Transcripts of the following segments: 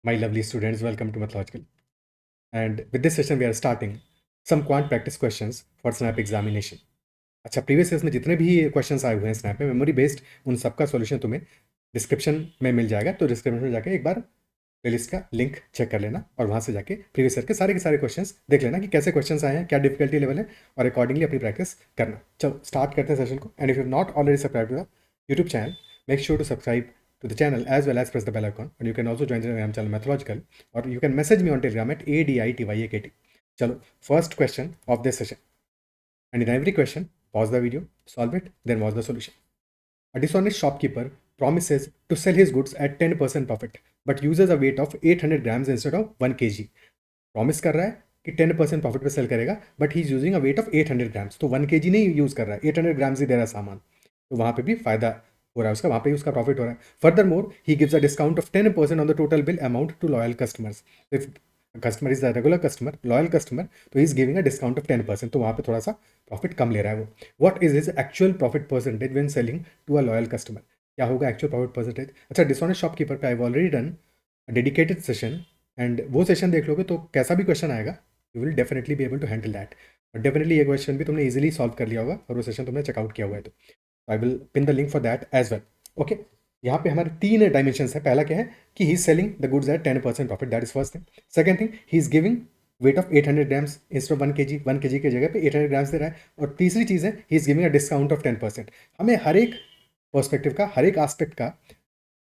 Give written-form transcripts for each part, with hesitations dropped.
My lovely students, welcome to Mathological. And with this session, we are starting some quant practice questions for SNAP examination. अच्छा, previous years में जितने भी questions आए हुए हैं snap में मेमोरी बेस्ड, उन सबका सॉल्यूशन तुम्हें डिस्क्रिप्शन में मिल जाएगा। तो डिस्क्रिप्शन में जाके एक बार प्लेलिस्ट का लिंक चेक कर लेना और वहाँ से जाके प्रीवियस ईयर के सारे क्वेश्चंस देख लेना कि कैसे क्वेश्चंस आए हैं, क्या डिफिकल्टी लेवल है, और अकॉर्डिंगली अपनी प्रैक्टिस करना। चलो स्टार्ट करते हैं सेशन को। And if you not already subscribe to the YouTube channel, make sure to subscribe to the channel as well as press the bell icon, and you can also join the Telegram channel Mathological, or you can message me on Telegram at ADITYAKT. Chalo, first question of this session, and in every question pause the video, solve it, then watch the solution. A dishonest shopkeeper promises to sell his goods at 10% profit but uses a weight of 800 grams instead of 1 kg. Promise कर रहा है कि 10% profit पे cell करेगा, but he is using a weight of 800 grams. तो 1 kg नहीं use कर रहा है, 800 ग्राम्स ही दे रहा है सामान। तो वहाँ पे भी फायदा हो रहा है उसका, वहाँ पे ही उसका प्रॉफिट हो रहा है। Further more he gives a discount of 10% on the total bill amount to loyal customers. If customer is the regular customer, loyal customer, तो he is giving a discount of 10%। तो वहाँ पे थोड़ा सा प्रॉफिट कम ले रहा है वो। What is his actual profit percentage when selling to a loyal customer? क्या होगा एक्चुअल प्रॉफिट परसेंटेज? अच्छा, डिसऑनेस्ट शॉपकीपर पे I have already done dedicated session, and वो सेशन देख लोगे तो कैसा भी क्वेश्चन आएगा you will definitely be able to handle that. और डेफिनेटली ये क्वेश्चन भी तुमने इजीली सॉल्व कर लिया होगा और वो सेशन तुमने चेकआउट किया हुआ है। तो I will pin the link for that as well. Okay, यहाँ पे हमारे 3 डायमेंशन है। पहला क्या है कि he is selling the goods at 10% profit, that is first thing. Second thing, he is giving wait of 800 grams instead of 1 kg, 1 kg की जगह पे 800 ग्राम्स दे रहा है। और तीसरी चीज़ है ही is giving a discount of 10%। हमें हर एक पर्सपेक्टिव का, हर एक एस्पेक्ट का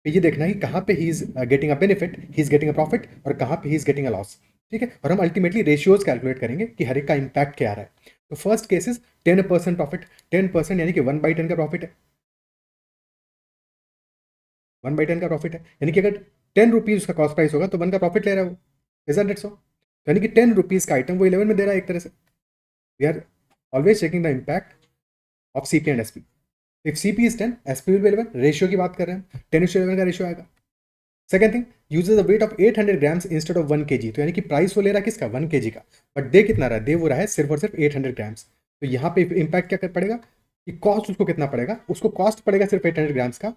ये देखना है कि कहाँ पे he is getting a benefit, he is getting a profit, और कहाँ पे he is getting a loss. ठीक है, और हम अल्टीमेटली रेशियोज कैलकुलेट करेंगे कि हर एक का इंपैक्ट क्या आ रहा है। तो फर्स्ट केस इज 10% प्रॉफिट। 10% यानी कि 1/10 का प्रॉफिट है। 1/10 का प्रॉफिट है यानी कि अगर 10 रुपीज़ उसका कॉस्ट प्राइस होगा तो 1 का प्रॉफिट ले रहा है वो। Isn't it so? यानी कि 10 रुपीज़ का आइटम वो 11 में दे रहा है एक तरह से। We are always checking the impact of CP and SP. If CP is 10, SP will be 11। Ratio की बात कर रहे हैं, 10:11 का रेशियो आएगा। Second thing, uses a weight of 800 grams instead of 1 kg। तो यानी कि प्राइस वो ले रहा है किसका? 1 kg का, बट दे कितना रहा है? दे वो रहा है सिर्फ और सिर्फ 800 ग्राम्स। तो यहाँ पे इम्पैक्ट क्या कर पड़ेगा कि कॉस्ट उसको कितना पड़ेगा? उसको कॉस्ट पड़ेगा सिर्फ 800 ग्राम्स का,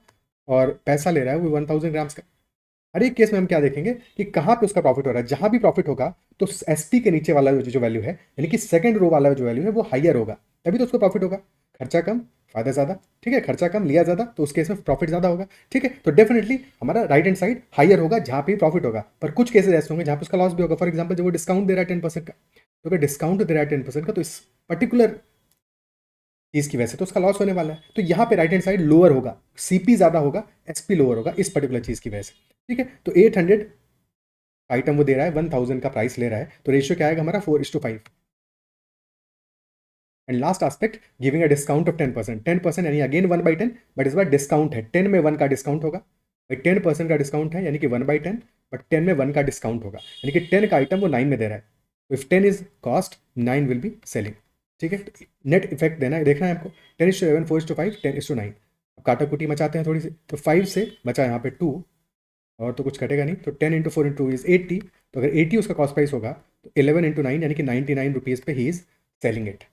और पैसा ले रहा है वो 1000 ग्राम्स का। हर एक केस में हम क्या देखेंगे कि कहाँ पे उसका प्रॉफिट हो रहा है। जहां भी प्रॉफिट होगा तो एसपी के नीचे वाला जो वैल्यू है, यानी कि सेकंड रो वाला जो वैल्यू है वो हाइयर होगा, तभी तो उसको प्रॉफिट होगा। खर्चा कम, फायदा ज्यादा। ठीक है, खर्चा कम लिया ज्यादा, तो उस केस में प्रॉफिट ज्यादा होगा। ठीक है, तो डेफिनेटली हमारा राइट हैंड साइड हाइयर होगा जहां पे प्रॉफिट होगा। पर कुछ केसेस ऐसे होंगे जहां पे उसका लॉस भी होगा। फॉर एग्जाम्पल, जब वो डिस्काउंट दे रहा है 10% का, तो अगर डिस्काउंट दे रहा है 10% का, तो इस पर्टिकुलर चीज की वजह से तो उसका लॉस होने वाला है। तो यहाँ पे राइट हैंड साइड लोअर होगा, सीपी ज्यादा होगा, एसपी लोअर होगा इस पर्टिकुलर चीज की वजह से। ठीक है, तो 800 आइटम वो दे रहा है, 1000 का प्राइस ले रहा है, तो रेशियो क्या आएगा हमारा? 4:5। And last aspect, giving a discount of 10%। 10% यानी अगेन 1/10, बट इस बार डिस्काउंट है। 10 में 1 का डिस्काउंट होगा भाई। 10% का डिस्काउंट है यानी कि 1/10, बट 10 में 1 का डिस्काउंट होगा यानी कि 10 का आइटम वो 9 में दे रहा है। तो if 10 is cost, 9 will be selling. ठीक है, नेट इफेक्ट देना है, देखना है आपको। 10:11, 4:5, 10:9। अब काटा कुटी मचाते हैं थोड़ी सी, तो 5 से बचा यहाँ पे 2, और तो कुछ कटेगा नहीं। तो 10 × 4 × 2 इज 80। तो अगर 80 उसका कॉस्ट प्राइस होगा, तो 11 × 9 यानी कि 99 रुपीज़ पे ही इज सेलिंग इट।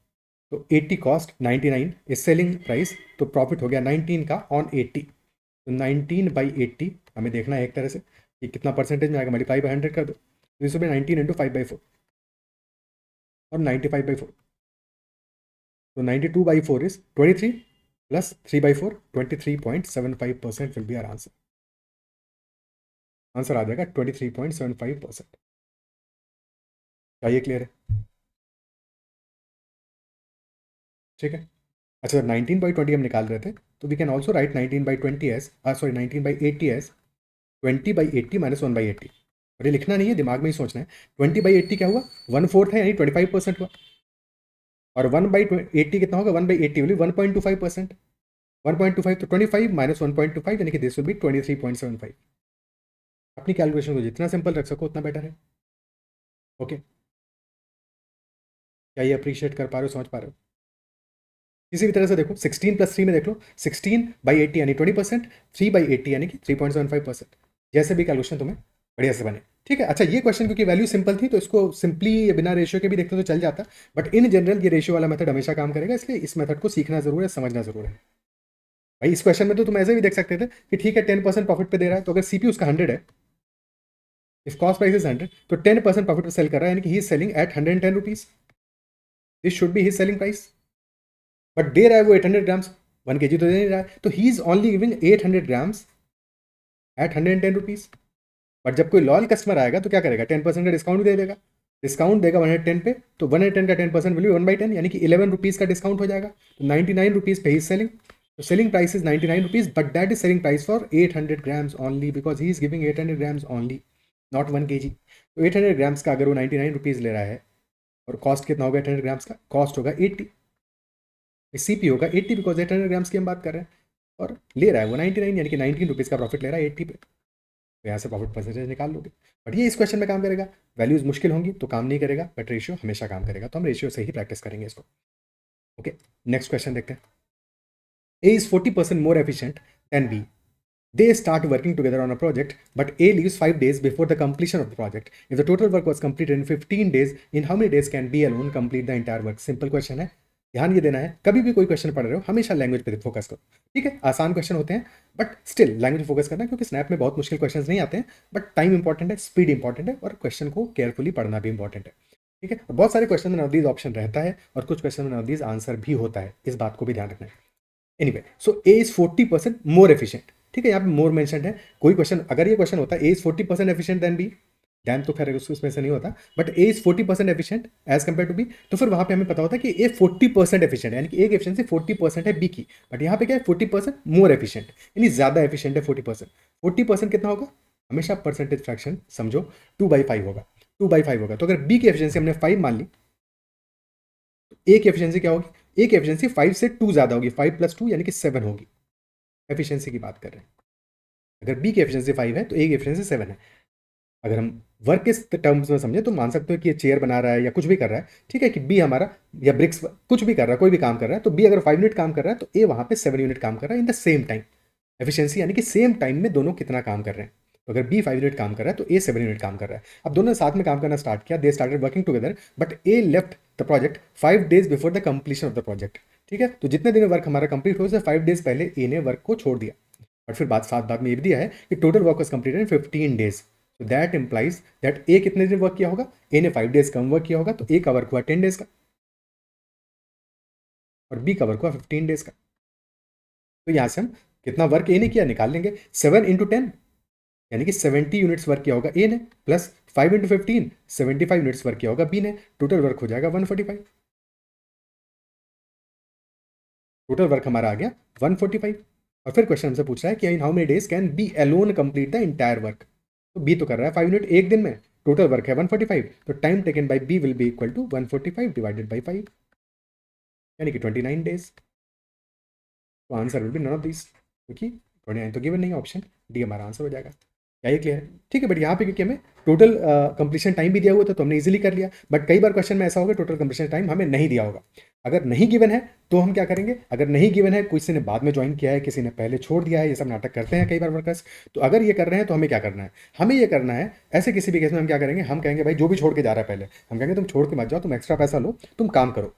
तो 80 कॉस्ट, 99 इज सेलिंग प्राइस, तो प्रॉफिट हो गया 19 का ऑन 80। तो 19/80 हमें देखना है एक तरह से कि कितना परसेंटेज में आएगा। मल्टीप्लाई बाई 100 कर दो, तो इसमें 19 × 5/4 और 95/4। तो 92/4 is 23 plus 3/4, 23.75% will be our answer. Answer आ जाएगा 23.75%। क्या ये क्लियर है? ठीक है। अच्छा, 19/20 हम निकाल रहे थे, तो we can also write 19/20 as, sorry 19/80 as 20/80 minus 1/80। और ये लिखना नहीं है, दिमाग में ही सोचना है। 20/80 क्या हुआ? 1/4 है यानी 25% हुआ। और 1/80 कितना होगा? 1/80 विल 1.25%। 1.25 तो 25 माइनस 1.25 यानी कि दिस विल बी 23.75। अपनी कैलकुलेशन को जितना सिंपल रख सको उतना बेटर है। ओके, क्या ये अप्रिशिएट कर पा रहे हो, समझ पा रहे हो? किसी भी तरह से देखो, 16+3 में देख लो, 16/80 यानी 20%, 3/80 यानी कि 3.75%। जैसे भी कैलकुलेशन तुम्हें बढ़िया से बने। ठीक है। अच्छा, ये क्वेश्चन क्योंकि वैल्यू सिंपल थी तो इसको सिंपली बिना रेशियो के भी देखते तो चल जाता, बट इन जनरल ये रेशियो वाला मेथड हमेशा काम करेगा, इसलिए इस मेथड को सीखना जरूर है, समझना जरूर है। भाई इस क्वेश्चन में तो तुम ऐसे भी देख सकते थे कि ठीक है 10% प्रॉफिट पे दे रहा है, तो अगर सीपी उसका 100 है, इफ कॉस्ट प्राइस इज 100 तो 10% प्रॉफिट पे सेल कर रहा है, यानी कि he is selling at 110 rupees. This should be his selling price. But they रहा है वो 800 ग्राम्स, 1 kg तो दे नहीं रहा है, तो he is only giving 800 grams at 110 rupees. But जब कोई लॉयल कस्टमर आएगा तो क्या करेगा, 10% का डिस्काउंट दे देगा. डिस्काउंट देगा 110 पे, तो 110 का 10% विल बी 1/10, यानी कि 11 रुपीज़ का डिस्काउंट हो जाएगा. तो 99 रुपीज़ पे ही सेलिंग. तो selling price is 99 rupees, but that is selling price for 800 grams only, because he is giving 800 grams only, not 1 kg. तो 800 ग्राम्स का अगर वो 99 रुपीज़ ले रहा है, और कॉस्ट कितना होगा 800 ग्राम्स का, कॉस्ट होगा 80, CP होगा 80, बिकॉज 800 ग्राम्स की हम बात कर रहे हैं, और ले रहा है वो 99, यानी कि 19 रुपीज़ का प्रॉफिट ले रहा है 80 पे. तो यहाँ से प्रॉफिट परसेंटेज निकाल लोगे. बट ये इस क्वेश्चन में काम करेगा. वैल्यूज मुश्किल होंगी तो काम नहीं करेगा, बट रेशियो हमेशा काम करेगा, तो हम रेशियो से ही प्रैक्टिस करेंगे इसको. ओके, नेक्स्ट क्वेश्चन देखते हैं. A is 40% more efficient than B. They start working together on a project, but A leaves 5 days before the completion of the project. If the total work was completed in 15 days, in how many days can B alone complete the entire work? Simple question है, ध्यान ये देना है. कभी भी कोई question पढ़ रहे हो हमेशा लैंग्वेज पे फोकस करो, ठीक है. आसान क्वेश्चन होते हैं, बट स्टिल लैंग्वेज फोकस करना, क्योंकि स्नैप में बहुत मुश्किल क्वेश्चन नहीं आते हैं. बट टाइम इंपॉर्टेंट है, स्पीड इंपॉर्टेंट है, और क्वेश्चन को केयरफुली पढ़ना भी इंपॉर्टेंट है, ठीक है. बहुत सारे क्वेश्चन में नॉट दीज ऑप्शन रहता है, और कुछ क्वेश्चन में नॉट दीज आंसर भी होता है, इस बात को भी ध्यान रखना है. Anyway, so A is 40% more efficient, ठीक है. यहाँ पे मोर मेंशन है. कोई क्वेश्चन अगर ये क्वेश्चन होता है A is 40% efficient than B, then तो खैर उसमें से नहीं होता, but A is 40% efficient as compare to B, तो फिर वहां पे हमें पता होता है कि ए 40% एफिशिएंट है, यानी कि ए की एफिशिएंसी 40% है बी की. बट यहाँ पे क्या है, 40% मोर एफिशिएंट, यानी ज्यादा एफिशिएंट है 40%. 40% कितना होगा, हमेशा परसेंटेज फ्रैक्शन समझो, 2/5 होगा. 2/5 होगा, तो अगर बी की एफिशिएंसी हमने 5 मान ली, तो ए की एफिशिएंसी क्या होगी, ए की एफिशिएंसी 5 से 2 ज्यादा होगी, 5 + 2 यानी कि 7 होगी. एफिशिएंसी की बात कर रहे हैं. अगर बी की एफिशिएंसी 5 है तो ए की एफिशिएंसी 7 है. अगर हम वर्क के टर्म्स में समझे तो मान सकते हो कि ये चेयर बना रहा है या कुछ भी कर रहा है, ठीक है, कि बी हमारा या ब्रिक्स कुछ भी कर रहा है, कोई भी काम कर रहा है, तो बी अगर 5 यूनिट काम कर रहा है तो ए वहां पे 7 यूनिट काम कर रहा है इन द सेम टाइम. एफिशिएंसी यानी कि सेम टाइम में दोनों कितना काम कर रहे हैं. तो अगर बी 5 यूनिट काम कर रहा है तो ए 7 यूनिट काम कर रहा है. अब दोनों ने साथ में काम करना स्टार्ट किया, they started working together, but A left the project 5 days before the completion of the project, ठीक है. तो जितने दिन में वर्क हमारा कंप्लीट हो, 5 days पहले ए ने वर्क को छोड़ दिया. और फिर साथ बाद में ये भी दिया है कि total work was completed in 15 days. So that implies that A कितने दिन वर्क किया होगा, ए ने 5 days कम वर्क किया होगा, तो ए का वर्क हुआ 10 days का, और बी का वर्क हुआ 15 days का. तो यहां से हम कितना वर्क ए ने किया निकाल लेंगे. 7 × 10 यानी कि 70 यूनिट्स वर्क किया होगा ए ने, प्लस 5 × 15 75 यूनिट्स वर्क किया होगा बी ने. टोटल वर्क हो जाएगा 145. टोटल वर्क हमारा आ गया 145. और फिर क्वेश्चन हमसे पूछ रहा है कि in how many days can be alone complete the entire work. तो बी तो कर रहा है 5 यूनिट एक दिन में, टोटल वर्क है 145, तो time taken by B will be equal to 145 divided by 5, यानी कि 29 डेज. तो answer will be none of this, क्योंकि 29 तो गिवन नहीं है, ऑप्शन डी हमारा आंसर हो जाएगा. क्या ये क्लियर है, ठीक है. बट यहाँ पे क्योंकि हमें टोटल कंप्लीशन टाइम भी दिया हुआ था तो हमने इजीली कर लिया. बट कई बार क्वेश्चन में ऐसा होगा टोटल कंप्लीशन टाइम हमें नहीं दिया होगा. अगर नहीं गिवन है तो हम क्या करेंगे, अगर नहीं गिवन है, किसी ने बाद में ज्वाइन किया है, किसी ने पहले छोड़ दिया है, ये सब नाटक करते हैं कई बार वर्कर्स. तो अगर ये कर रहे हैं तो हमें क्या करना है, हमें ये करना है, ऐसे किसी भी केस में हम क्या करेंगे, हम कहेंगे भाई जो भी छोड़ के जा रहा है पहले, हम कहेंगे तुम छोड़ के मत जाओ, तुम एक्स्ट्रा पैसा लो, तुम काम करो,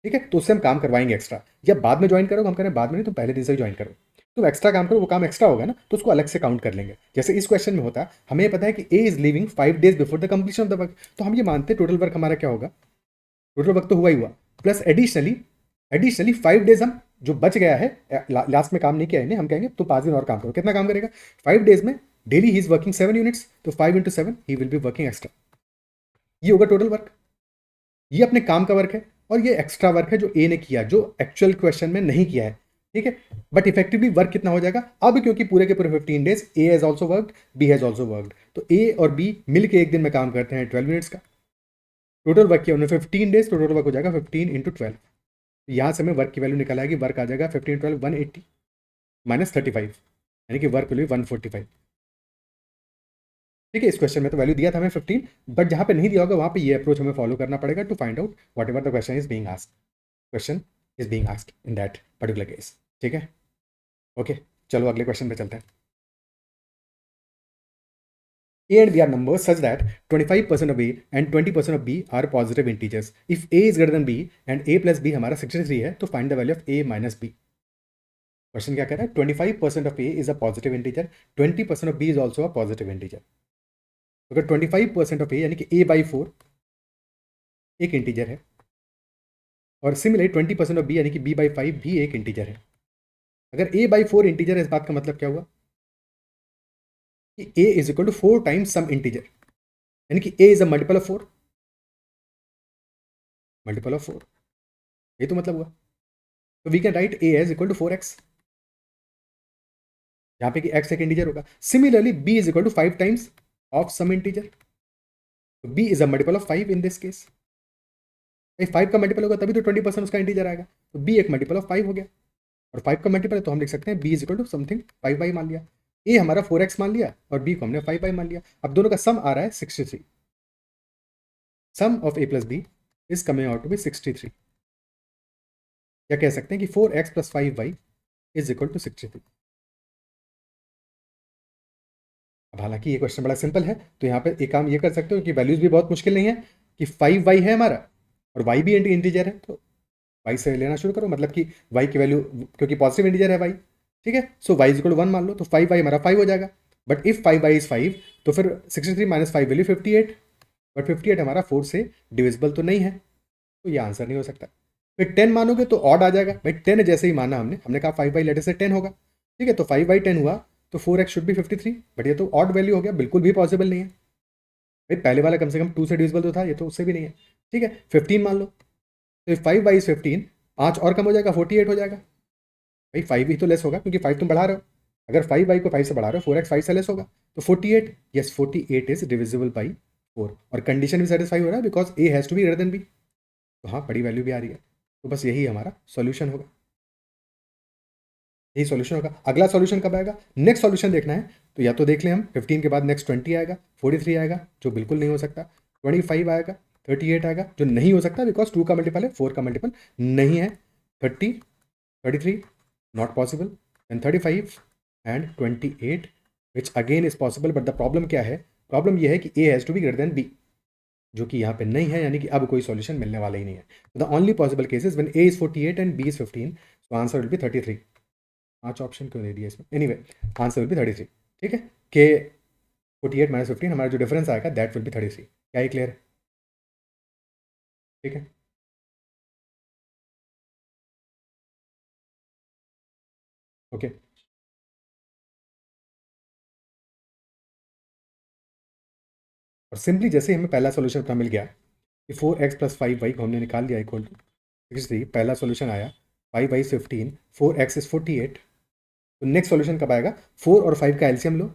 ठीक है. तो उससे हम काम करवाएंगे एक्स्ट्रा. या बाद में ज्वाइन करो, हम कह रहे हैं बाद में नहीं, तुम पहले दिन से ही ज्वाइन करो, तुम एक्स्ट्रा काम करो, वो काम एक्स्ट्रा होगा ना, तो उसको अलग से काउंट कर लेंगे. जैसे इस क्वेश्चन में होता, हमें पता है कि A is living 5 days before the completion of the work, तो हम ये मानते टोटल वर्क हमारा क्या होगा, टोटल वर्क तो हुआ ही हुआ, प्लस एडिशनली 5 days हम जो बच गया है, लास्ट में काम नहीं किया है, हम कहेंगे तो 5 दिन और काम करो. कितना काम करेगा, 5 days में daily he is working 7 units, तो 5 × 7 he will be working extra. ये होगा टोटल वर्क, ये अपने काम का वर्क है, और ये एक्स्ट्रा वर्क है जो ए ने किया, जो एक्चुअल क्वेश्चन में नहीं किया है, ठीक है. बट इफेक्टिवली वर्क कितना हो जाएगा अब, क्योंकि पूरे के पूरे 15 days A has also worked, B has also worked, तो ए और बी मिलकर एक दिन में काम करते हैं 12 मिनट्स का. टोटल वर्क किया उन्होंने 15 days, तो टोटल वर्क हो जाएगा 15 × 12. यहां से हमें वर्क की वैल्यू निकल आएगी, वर्क आ जाएगा 15 × 12 180 -35, यानी कि वर्क वैल्यू 145, ठीक है. इस क्वेश्चन में तो वैल्यू दिया था हमें 15, बट जहां पे नहीं दिया होगा वहां पे ये अप्रोच हमें फॉलो करना पड़ेगा to find out whatever the question is being asked. Question is being asked in that particular case, ठीक है. ओके, चलो अगले क्वेश्चन पे चलते हैं. A and B are numbers such that 25% of A and 20% of B are positive integers. If A is greater than B and A plus B हमारा 63 है, तो find the value of A minus B. Question क्या कह रहा है, 25% of A is a positive integer, 20% of B is also a positive integer. अगर 25% of ए यानी कि a/4 एक इंटीजर है, और सिमिलरली 20% ऑफ बी यानी कि b/5 भी एक इंटीजर है। अगर a/4 इंटीजर है, इस बात का मतलब क्या हुआ कि a is equal to 4 times some integer, यानी कि a is a multiple of 4, multiple of 4, ये तो मतलब हुआ। तो we can write a as equal to 4x, यहाँ पे कि x एक इंटीजर होगा। Similarly b is equal to 5 times of some integer, तो b is a multiple of 5 in this case. 5 का मल्टीपल होगा तभी तो 20% उसका इंटीजर आएगा, तो b एक मल्टीपल ऑफ 5 हो गया, और 5 का मल्टीपल है तो हम लिख सकते हैं b is equal to something 5/, मान लिया। a हमारा 4x मान लिया और b को हमने 5/, मान लिया। अब दोनों का सम आ रहा है 63, sum of a plus b is coming out to be 63, या कह सकते हैं कि 4x plus 5y is equal to 63। अब हालांकि ये क्वेश्चन बड़ा सिंपल है, तो यहाँ पे एक काम ये कर सकते हो कि वैल्यूज भी बहुत मुश्किल नहीं है, कि 5y है हमारा और y भी इंटीजर है, तो y से लेना शुरू करो, मतलब कि y की वैल्यू, क्योंकि पॉजिटिव इंटीजर है y, ठीक है, सो y इज इक्वल टू 1 मान लो, तो 5y हमारा 5 हो जाएगा। बट इफ 5y इज 5, तो फिर 63 माइनस 5 वैल्यू 58, बट 58 हमारा 4 से डिविजिबल तो नहीं है, तो ये आंसर नहीं हो सकता। फिर 10 मानोगे तो ऑड आ जाएगा, भाई 10 जैसे ही माना हमने कहा 5/, लेटर से 10 होगा, ठीक है, तो 5/10 हुआ, तो 4x शुड बी 53, बट ये तो ऑड वैल्यू हो गया, बिल्कुल भी पॉसिबल नहीं है। भाई पहले वाला कम से कम 2 से डिविजिबल तो था, ये तो उससे भी नहीं है, ठीक है। 15 मान लो, तो 5/, इज 15, 5 और कम हो जाएगा, 48 हो जाएगा। भाई 5 ही तो लेस होगा, क्योंकि 5 तुम बढ़ा रहे हो, अगर 5/, को 5 से बढ़ा रहे हो, 4x 5 से लेस होगा, तो 48, यस 48 इज डिविजिबल बाई 4, और कंडीशन भी सेटिस्फाई हो रहा है because a has to be greater than b, तो हाँ बड़ी वैल्यू भी आ रही है, तो बस यही हमारा सॉल्यूशन होगा, यही सॉल्यूशन होगा। अगला सॉल्यूशन कब आएगा, नेक्स्ट सॉल्यूशन देखना है, तो या तो देख लें हम 15 के बाद नेक्स्ट 20 आएगा, 43 आएगा जो बिल्कुल नहीं हो सकता, 25 आएगा, 38 आएगा जो नहीं हो सकता बिकॉज 2 का मल्टीपल है, 4 का मल्टीपल नहीं है, 30, 33 not possible, and 35 and 28 which again is possible, but the problem क्या है, प्रॉब्लम यह है कि a has to be greater than b, जो कि यहाँ पे नहीं है, यानी कि अब कोई सॉल्यूशन मिलने वाला ही नहीं है। The only possible cases when a is 48 and b is 15, so answer will B 33। 5 option क्यों दे दिया इसमें, एनीवे आंसर विल बी 33, ठीक है, के 48 माइनस 15 हमारा जो डिफरेंस आएगा दैट विल बी 33। क्या ये क्लियर है, ठीक है। ओके, और सिंपली जैसे हमें पहला सोल्यूशन अपना मिल गया कि 4x प्लस 5y को हमने निकाल दिया इक्वल टू 63, पहला सोल्यूशन आया, 5y 15, 4x इज 48, तो नेक्स्ट सोल्यूशन कब आएगा, 4 और 5 का एलसीएम लो,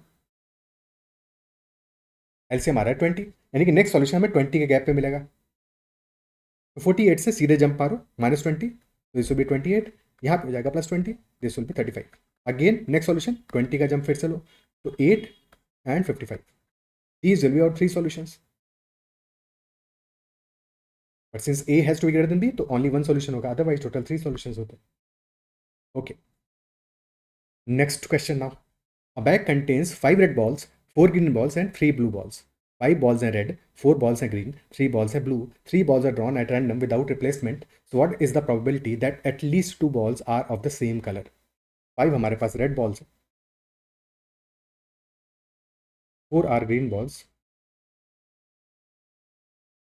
एलसीएम आ रहा है 20, यानी कि नेक्स्ट सोल्यूशन हमें 20 के गैप पे मिलेगा, तो 48 से सीधे जंप मारो -20, तो दिस विल बी 28, यहाँ पे हो जाएगा +20, this will B 35। Again next solution 20 का जंप फिर से लो, तो 8 and 55, these will be our 3 solutions, but since a has to be greater than b, तो only one solution होगा, otherwise total 3 solutions होते हैं। Okay, next question now. A bag contains 5 red balls, 4 green balls and 3 blue balls. 5 balls are red, 4 balls are green, 3 balls are blue, 3 balls are drawn at random without replacement. So what is the probability that at least 2 balls are of the same color? 5 हमारे पास red balls, 4 are green balls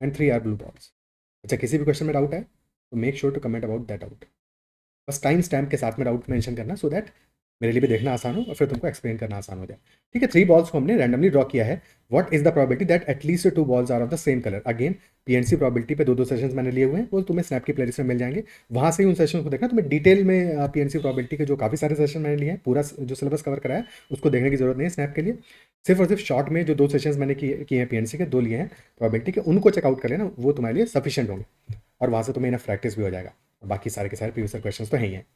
and 3 are blue balls. अच्छा, किसी भी question में doubt है तो make sure to comment about that doubt, बस time stamp के साथ में डाउट मेंशन करना, सो दैट मेरे लिए भी देखना आसान हो और फिर तुमको एक्सप्लेन करना आसान हो जाए, ठीक है। 3 बॉल्स को हमने रैंडमली ड्रॉ किया है। What is the probability that at least 2 balls are of the same colour? Again PNC probability पे 2 सेशंस मैंने लिए हुए हैं, वो तुम्हें स्नैप की प्लेलिस्ट में मिल जाएंगे, वहाँ से ही उन सेशन को देखना। तुम्हें डिटेल में पीएनसी प्रोबेबिलिटी के जो काफ़ी सारे सेशन मैंने लिए हैं, पूरा जो सिलेबस कवर कराया है उसको देखने की जरूरत नहीं है स्नैप के लिए। सिर्फ और सिर्फ शॉर्ट में जो 2 सेशंस मैंने किए हैं पीएनसी के, 2 लिए हैं प्रोबेबिलिटी के, उनको चेकआउट कर लेना, वो तुम्हारे लिए सफिशिएंट होंगे, और वहाँ से तुम्हें इनफ प्रैक्टिस भी हो जाएगा। बाकी सारे के सारे प्रीवियस क्वेश्चन तो हैं ही हैं।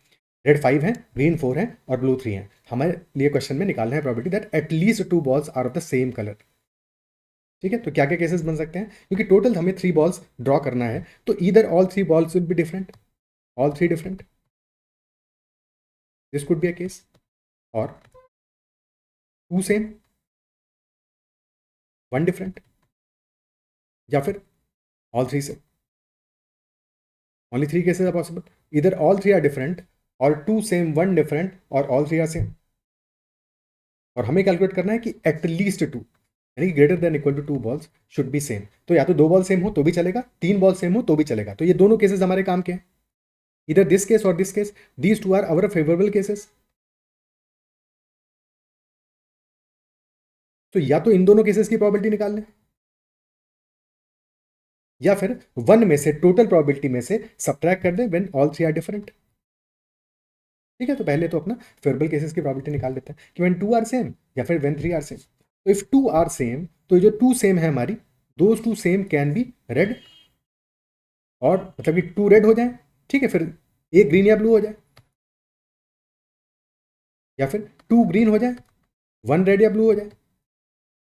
रेड 5 है, ग्रीन 4 है और ब्लू 3 है। हमारे लिए क्वेश्चन में निकालना है probability that at least 2 balls are of the same colour, ठीक है। तो क्या क्या केसेस बन सकते हैं, क्योंकि टोटल हमें 3 बॉल्स ड्रॉ करना है, तो either all 3 balls will be different, all 3 different, this could be a case, और 2 सेम 1 डिफरेंट, या फिर all 3 same. Only 3 cases are possible, either all 3 are different और 2 सेम 1 डिफरेंट और ऑल 3 आर सेम। और हमें कैलकुलेट करना है कि एटलीस्ट 2, यानी कि greater than equal to 2 balls should be same. तो या तो 2 बॉल सेम हो तो भी चलेगा, 3 बॉल सेम हो तो भी चलेगा। तो ये दोनों केसेस हमारे काम के हैं, इधर दिस केस और this case, these two are our favourable cases. तो या तो इन दोनों केसेस की प्रोबेबिलिटी निकाल लें, या फिर 1 में से टोटल प्रोबेबिलिटी में से सब्ट्रैक्ट कर दें when all three are different. ठीक है, तो पहले तो अपना फेवरेबल केसेस की प्रोबेबिलिटी निकाल लेते हैं कि व्हेन 2 आर सेम या फिर व्हेन 3 आर सेम। तो इफ 2 आर सेम, तो ये जो 2 सेम है हमारी, those 2 same can be red, और मतलब कि 2 रेड हो जाए, ठीक है, फिर एक ग्रीन या ब्लू हो जाए, या फिर 2 ग्रीन हो जाए, 1 रेड या ब्लू हो जाए,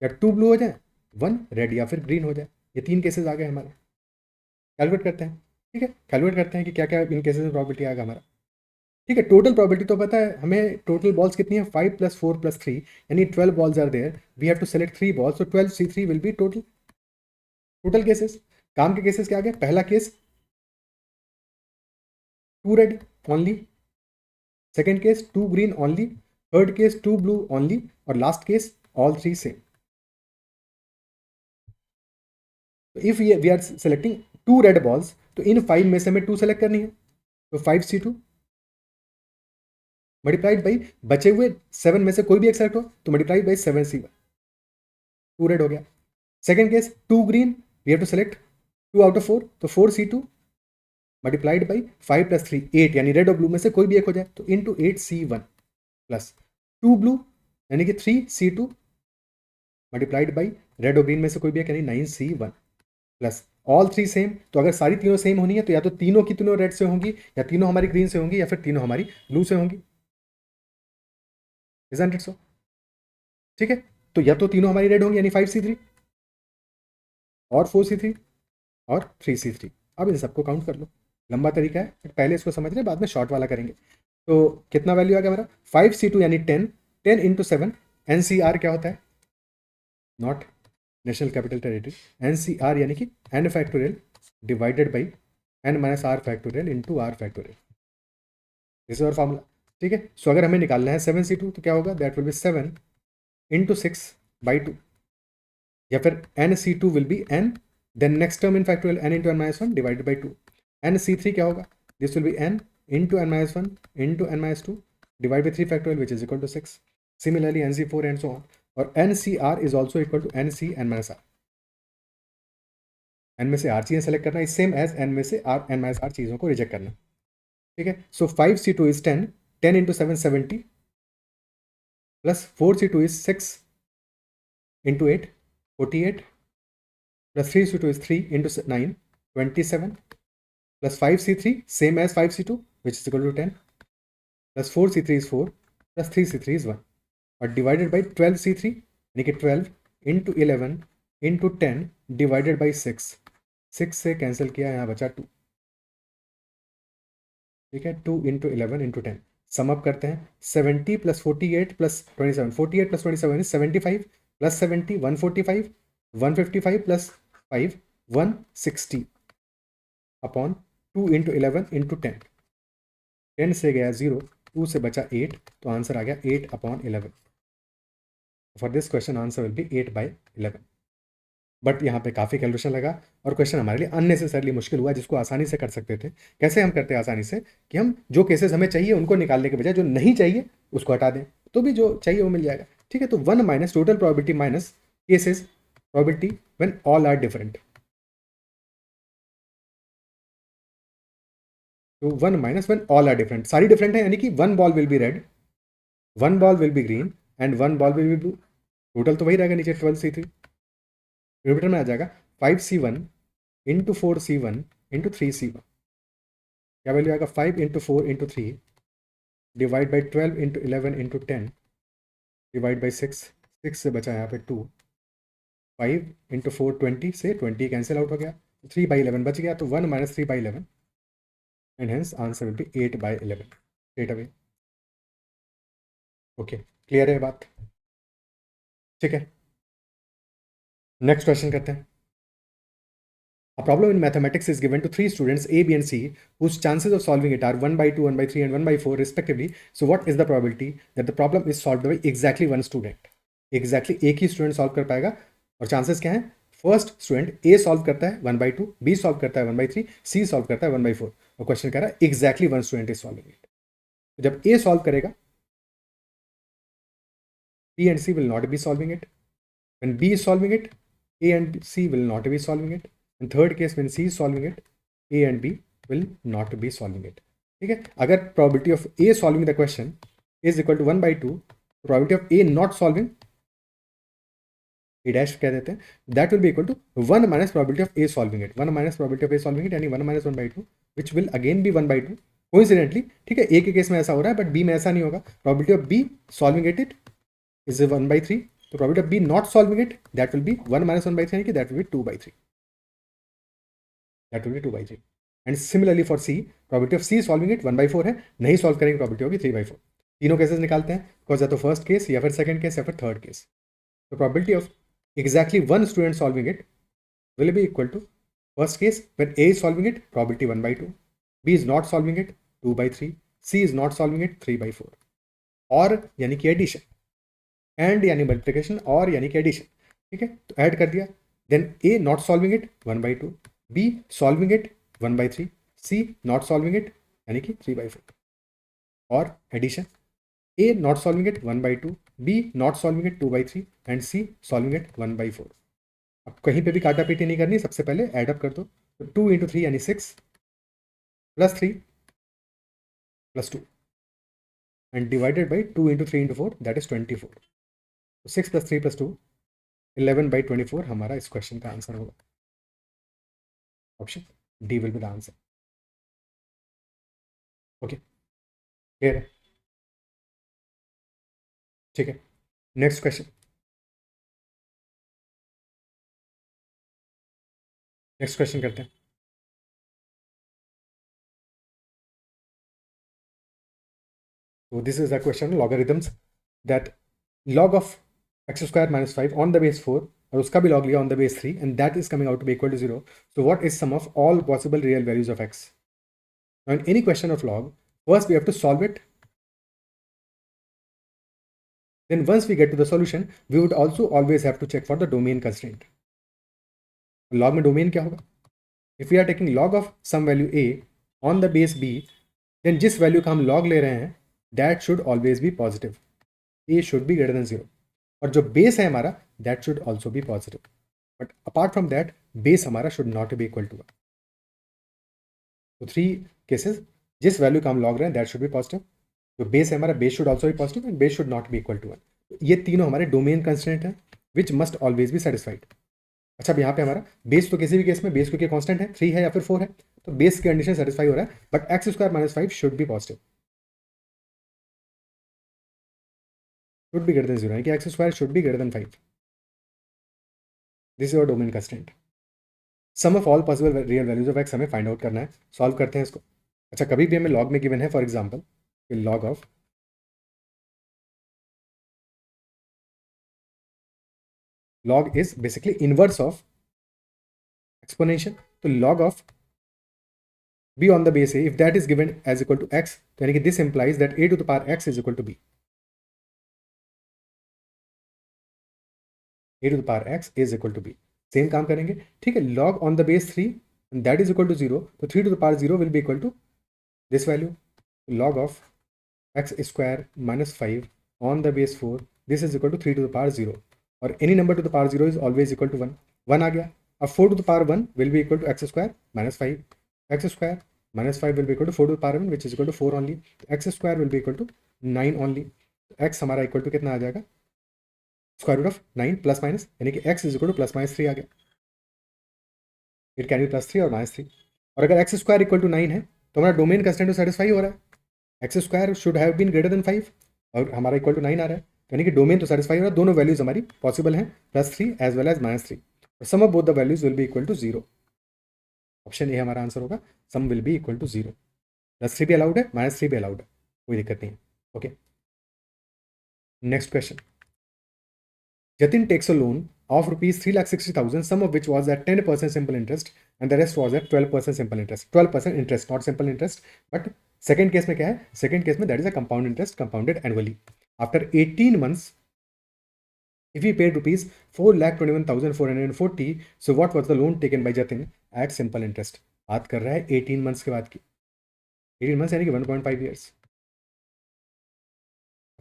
या 2 ब्लू हो जाए, 1 रेड या फिर ग्रीन हो जाए। ये 3 केसेस आ गए हमारे। कैलकुलेट करते हैं, ठीक है, कैलकुलेट करते हैं कि क्या क्या इन केसेस में प्रोबेबिलिटी आएगा हमारा। ठीक है, टोटल प्रोबेबिलिटी तो पता है हमें, टोटल बॉल्स कितनी है, 5 + 4 + 3, यानी 12 balls are there, we have to select 3 balls, so 12C3 will be total cases. काम के केसेस क्या आ गए, पहला case 2 red only, second case 2 green only, third case 2 blue only, और लास्ट केस ऑल 3 सेम। तो if we are selecting 2 red balls, तो in 5 में से हमें 2 सेलेक्ट करनी है, तो 5C2 मल्टीप्लाइड बाई बचे हुए 7 में से कोई भी एक सेलेक्ट हो तो मल्टीप्लाइड बाई 7C1, 2 रेड हो गया। Second case 2 green, we have to select 2 out of 4, तो 4C2 मल्टीप्लाइड बाई 5 + 3 8, यानी रेड और ब्लू में से कोई भी एक हो जाए, तो इंटू 8C1 प्लस 2 ब्लू यानी कि 3C2 मल्टीप्लाइड बाई रेड और ग्रीन में से कोई भी एक, यानी 9C1 प्लस ऑल 3 सेम। तो अगर सारी तीनों सेम होनी है तो या तो तीनों की तीनों रेड से होंगी, या तीनों हमारी ग्रीन से होंगी, या फिर तीनों हमारी ब्लू से होंगी। Isn't it so? ठीक है, तो या तो तीनों हमारी रेड होंगी यानी 5C3, और 4C3, और 3C3। अब इन सबको काउंट कर लो, लंबा तरीका है, पहले इसको समझ रहे, बाद में शॉर्ट वाला करेंगे। तो कितना वैल्यू आ गया हमारा, 5C2 यानी 10, 10 × 7, NCR क्या होता है, not national capital territory, NCR यानी कि n factorial divided by n - r factorial into r factorial, this is our formula. ठीक है, सो अगर हमें निकालना है 7C2 तो क्या होगा, दैट विल बी 7 × 6/2, या फिर NC2 will be n, then next term in factorial n × n - 1 divided by 2। NC3 क्या होगा, दिस will be n × n - 1 × n - 2 divide by 3 factorial which is equal to 6। Similarly NC4 and so on, और NCR is also equal to NC n - r। n में से r चीज़ें select करना is same as n में से n - r चीज़ों को reject करना। ठीक है, सो 5C2 is 10, 10 × 7 70, plus 4C2 is 6 × 8 48, plus 3C2 is 3 × 9 27, plus 5C3 same as 5C2 which is equal to 10, plus 4C3 is 4, plus 3C3 is 1, और divided by 12C3 यानी कि 12 × 11 × 10 डिवाइडेड बाई 6, 6 से cancel किया, यहाँ बचा 2। ठीक है, 2 × 11 × 10, सम अप करते हैं, 70 + 48 + 27, 48 + 27 is 75, plus 70 145, 155 plus 5 160 अपॉन 2 × 11 × 10, 10 से गया 0, 2 से बचा 8, तो आंसर आ गया 8/11। For this question answer will B 8/11। But यहाँ पे काफ़ी कैलकुलेशन लगा, और क्वेश्चन हमारे लिए अननेसेसरली मुश्किल हुआ, जिसको आसानी से कर सकते थे। कैसे हम करते हैं आसानी से, कि हम जो केसेस हमें चाहिए उनको निकालने के बजाय जो नहीं चाहिए उसको हटा दें, तो भी जो चाहिए वो मिल जाएगा। ठीक है, तो 1 minus total probability minus cases probability when all are different, तो 1 minus when all are different, सारी डिफरेंट है, यानी कि 1 ball will be red, 1 ball will be green, and 1 ball will be blue. Total तो वही रहेगा नीचे 12C3, रिपीटर में आ जाएगा 5C1 × 4C1 × 3C1, क्या वैल्यू आएगा, 5 × 4 × 3 डिवाइड बाई 12 × 11 × 10 डिवाइड बाई 6, 6 से बचा यहाँ पे 2, 5 × 4 20 से 20 कैंसिल आउट हो गया, 3/11 बच गया, तो 1 minus 3/11, and hence answer will B 8/11 straight away. Okay, clear है बात? ठीक है, नेक्स्ट क्वेश्चन करते हैं। A problem in mathematics is given to 3 students A, B and C whose chances of solving it are 1/2, 1/3 and 1/4 respectively. So what is the probability that the problem is solved by exactly one student? Exactly एक ही student solve कर पाएगा और chances क्या है, first student A solve करता है 1/2, B solve करता है 1/3, सी सॉल्व करता है 1/4, और क्वेश्चन कह रहा है exactly one student is solving it. जब ए सॉल्व करेगा, B and C will not be solving it. When B is solving it, A and C will not be solving it. In third case when C is solving it, A and B will not be solving it. ठीक है, अगर probability of A solving the question is equal to 1/2, probability of A not solving, A dash कह देते हैं, that will be equal to 1 minus probability of A solving it, 1 minus probability of A solving it, यानी 1 minus 1/2, which will again be 1/2 coincidentally. ठीक है, ए के case में ऐसा हो रहा है, बट बी में ऐसा नहीं होगा। Probability of B solving it is 1/3, तो probability of B not solving it that will be 1 minus 1/3, यानी कि that will be 2/3, that will be 2/3। And similarly for C, probability of C solving it 1/4 है, नहीं solve करेंगे probability होगी 3/4। तीनों cases निकालते हैं, बिकॉज या तो फर्स्ट केस या फिर सेकंड केस या फिर थर्ड केस। तो probability of exactly one student solving it will be equal to, first case when A is solving it, probability 1/2, B is not solving it 2/3, C is not solving it 3/4, और यानी कि addition, and यानी multiplication, और यानी कि addition. ठीक है, तो ऐड कर दिया, then A not solving it 1/2, B solving it 1/3, C not solving it यानी कि 3/4, और addition A not solving it 1/2, B not solving it 2/3, and C solving it 1/4। अब कहीं पे भी काटा पीटी नहीं करनी, सबसे पहले एडअप कर दो। तो 2 × 3 यानी 6 + 3 + 2 and divided by 2 × 3 × 4 that is 24। तो 6 + 3 + 2 11/24 हमारा इस क्वेश्चन का आंसर होगा। Option D will be the answer. Okay, clear है? ठीक है, नेक्स्ट क्वेश्चन। नेक्स्ट क्वेश्चन करते हैं। So this is a question logarithms, that log of x square minus 5 on the base 4 और उसका भी log लिया on the base 3 and that is coming out to be equal to 0. So what is sum of all possible real values of x? Now in any question of log, first we have to solve it. Then once we get to the solution, we would also always have to check for the domain constraint. Log में domain क्या होगा? If we are taking log of some value a on the base b, then जिस value का हम log ले रहे हैं that should always be positive. a should be greater than 0. और जो बेस है हमारा that should also be positive, but apart from that base हमारा should not be equal to 1। तो 3 केसेस, जिस वैल्यू का हम लॉग रहे हैं दैट शुड बी पॉजिटिव, जो बेस है हमारा base should also be positive and base should not be equal to 1। ये तीनों हमारे डोमेन कंस्टेंट है which must always be satisfied. अच्छा, अब यहाँ पे हमारा बेस तो किसी भी केस में बेस क्योंकि कांस्टेंट है 3 है या फिर 4 है, तो बेस की कंडीशन सेटिस्फाई हो रहा है, but x square minus 5 should be positive, should be greater than 0, यानी कि x square should be greater than 5। This is your domain constant. Sum of all possible real values of x हमें find out करना है, solve करते हैं इसको। अच्छा, कभी भी हमें लॉग में गिवन है, for example log of log is basically inverse of exponential, तो log of b on the base a, if that is given as equal to x, तो यानी कि this implies that a to the power x is equal to b, a to the power x is equal to b। Same काम करेंगे, ठीक है, log on the base 3 and that is equal to 0, तो 3 to the power 0 will be equal to this value, log of x square minus 5 on the base 4, this is equal to 3 to the power 0, और any number to the power 0 is always equal to 1, 1 आ गया। अब 4 to the power 1 will be equal to x square minus 5, x square minus 5 will be equal to 4 to the power 1 which is equal to 4 only, x square will be equal to 9 only, x हमारा equal to कितना आ जाएगा, square root of 9 plus minus, यानी कि x is equal to plus minus 3 आ गया, it can be +3 और -3। और अगर x स्क्वायर इक्वल टू 9 है तो हमारा डोमेन कंस्टेंट तो सेटिस्फाई हो रहा है, x square should have been greater than 5 और हमारा इक्वल टू 9 आ रहा है, यानी कि डोमेन तो सेटिस्फाई हो रहा है, दोनों वैल्यूज हमारी पॉसिबल हैं, +3 as well as -3, sum of both the values will be equal to 0। Option A हमारा आंसर होगा, sum will be equal to 0। +3 भी अलाउड है, -3 भी अलाउड है, कोई दिक्कत नहीं है। Okay, next question. Jatin takes a loan of rupees 3,60,000, some of which was at 10% simple interest and the rest was at 12% simple interest, 12% interest, not simple interest, but second case में क्या है, second case में that is a compound interest compounded annually. After 18 months If he paid rupees 4,21,440, so what was the loan taken by Jatin at simple interest? बात कर रहा है 18 months के बाद की, 18 मंथ्स यानी कि 1.5 ईयर्स।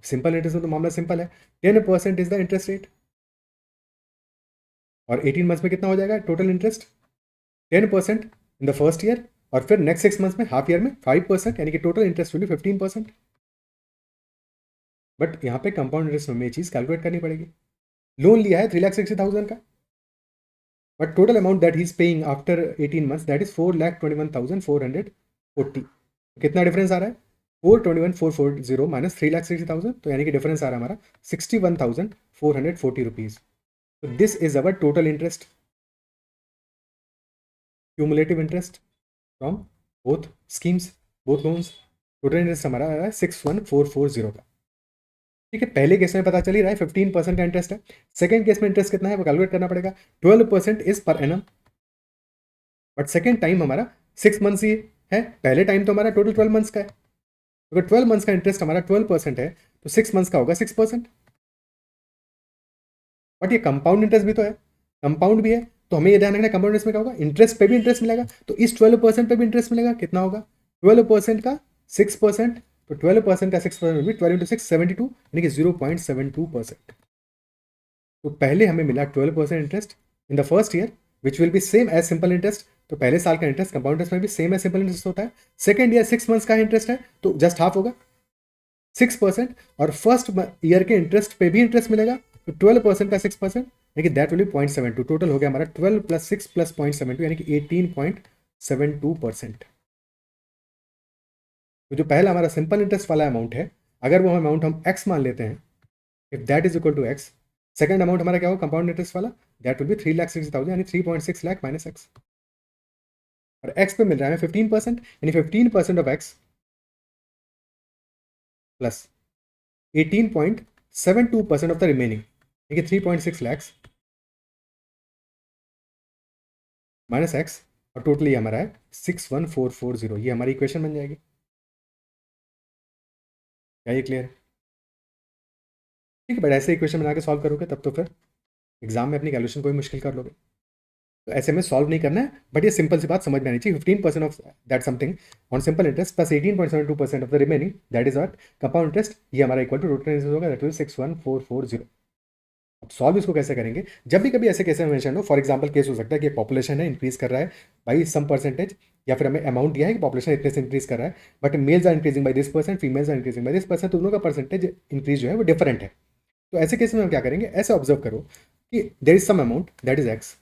सिंपल इंटरेस्ट में तो मामला सिंपल है, 10% इज द इंटरेस्ट रेट, और 18 मंथ्स में कितना हो जाएगा total interest? 10% in the first year, और फिर नेक्स्ट 6 मंथ्स में हाफ ईयर में 5%, यानी कि total interest will B 15%। But यहाँ पे कंपाउंड इंटरेस्ट में ये चीज़ कैलकुलेट करनी पड़ेगी। लोन लिया है 3,60,000 का, but total amount that he is paying after 18 months that is 4,21,440। कितना डिफरेंस आ रहा है? 421,440 माइनस 3,60,000, तो यानी कि डिफरेंस आ रहा है हमारा 61,440 रुपीज़। तो this is our total interest, cumulative interest from both schemes, both loans. Total interest हमारा आ रहा है 61,440 का। ठीक है, पहले केस में पता चल ही रहा है 15% का इंटरेस्ट है। सेकंड केस में इंटरेस्ट कितना है वो कैलकुलेट करना पड़ेगा। 12% is per annum, but second time हमारा 6 मंथ्स ही है, पहले टाइम तो हमारा टोटल 12 मंथ्स का है। अगर 12 मंथ्स का इंटरेस्ट हमारा 12% है तो 6 मंथ्स का होगा 6%। बट ये कंपाउंड इंटरेस्ट भी तो है, कंपाउंड भी है, तो हमें ये ध्यान रखना है कंपाउंड इंटरेस्ट में क्या होगा, इंटरेस्ट पे भी इंटरेस्ट मिलेगा, तो इस 12% पे भी इंटरेस्ट मिलेगा। कितना होगा? 12% का 6%, तो 12% का 6% भी 12 इंटू 6 72, यानी कि 0.72%। तो पहले हमें मिला 12% interest in the first year which will be same as simple interest. तो पहले साल का इंटरेस्ट कंपाउंड इंटरेस्ट में भी सेम एज सिंपल इंटरेस्ट होता है। सेकंड ईयर 6 मंथ्स का इंटरेस्ट है तो जस्ट हाफ होगा 6%, और फर्स्ट ईयर के इंटरेस्ट पे भी इंटरेस्ट मिलेगा, तो 12% का 6%, यानी कि दैट विल बी 0.72। टोटल हो गया हमारा 12 प्लस 6 प्लस 0.72, यानी कि 18.72%। तो जो पहला हमारा सिंपल इंटरेस्ट वाला अमाउंट है, अगर वो अमाउंट हम x मान लेते हैं, if that is equal to x, second amount हमारा क्या होगा कंपाउंड इंटरेस्ट वाला, दैट विल बी 3,60,000, यानी 3.6 लाख माइनस x, और x पे मिल रहा है 15%, यानी 15% of x plus 18.72% of the remaining, यानी कि 3.6 लैक्स माइनस x, और टोटल ये हमारा है 61,440। ये हमारी इक्वेशन बन जाएगी। क्या ये क्लियर है? ठीक है, बट ऐसे इक्वेशन बना के सॉल्व करोगे तब तो फिर एग्जाम में अपनी कैलकुलेशन कोई मुश्किल कर लोगे। तो ऐसे में सॉल्व नहीं करना है, बट ये सिंपल सी बात समझ में आनी चाहिए। 15% of that something on simple interest plus 18.72% of the remaining that is what compound interest, ये हमारा इक्वल टू टोटल इंटरेस्ट होगा, दैट इज 61,440। अब सॉल्व इसको कैसे करेंगे? जब भी कभी ऐसे केस में मेंशन हो, फॉर एग्जांपल केस हो सकता है कि पॉपुलेशन है इंक्रीज कर रहा है बाई सम परसेंटेज, या फिर हमें अमाउंट दिया है कि पॉपुलेशन इतने से इंक्रीज कर रहा है, but males are increasing by this percent, females are increasing by this percent, तो दोनों का परसेंटेज इंक्रीज जो है वो डिफरेंट है। तो ऐसे केस में हम क्या करेंगे, ऐसे ऑब्जर्व करो कि there is some amount that is x,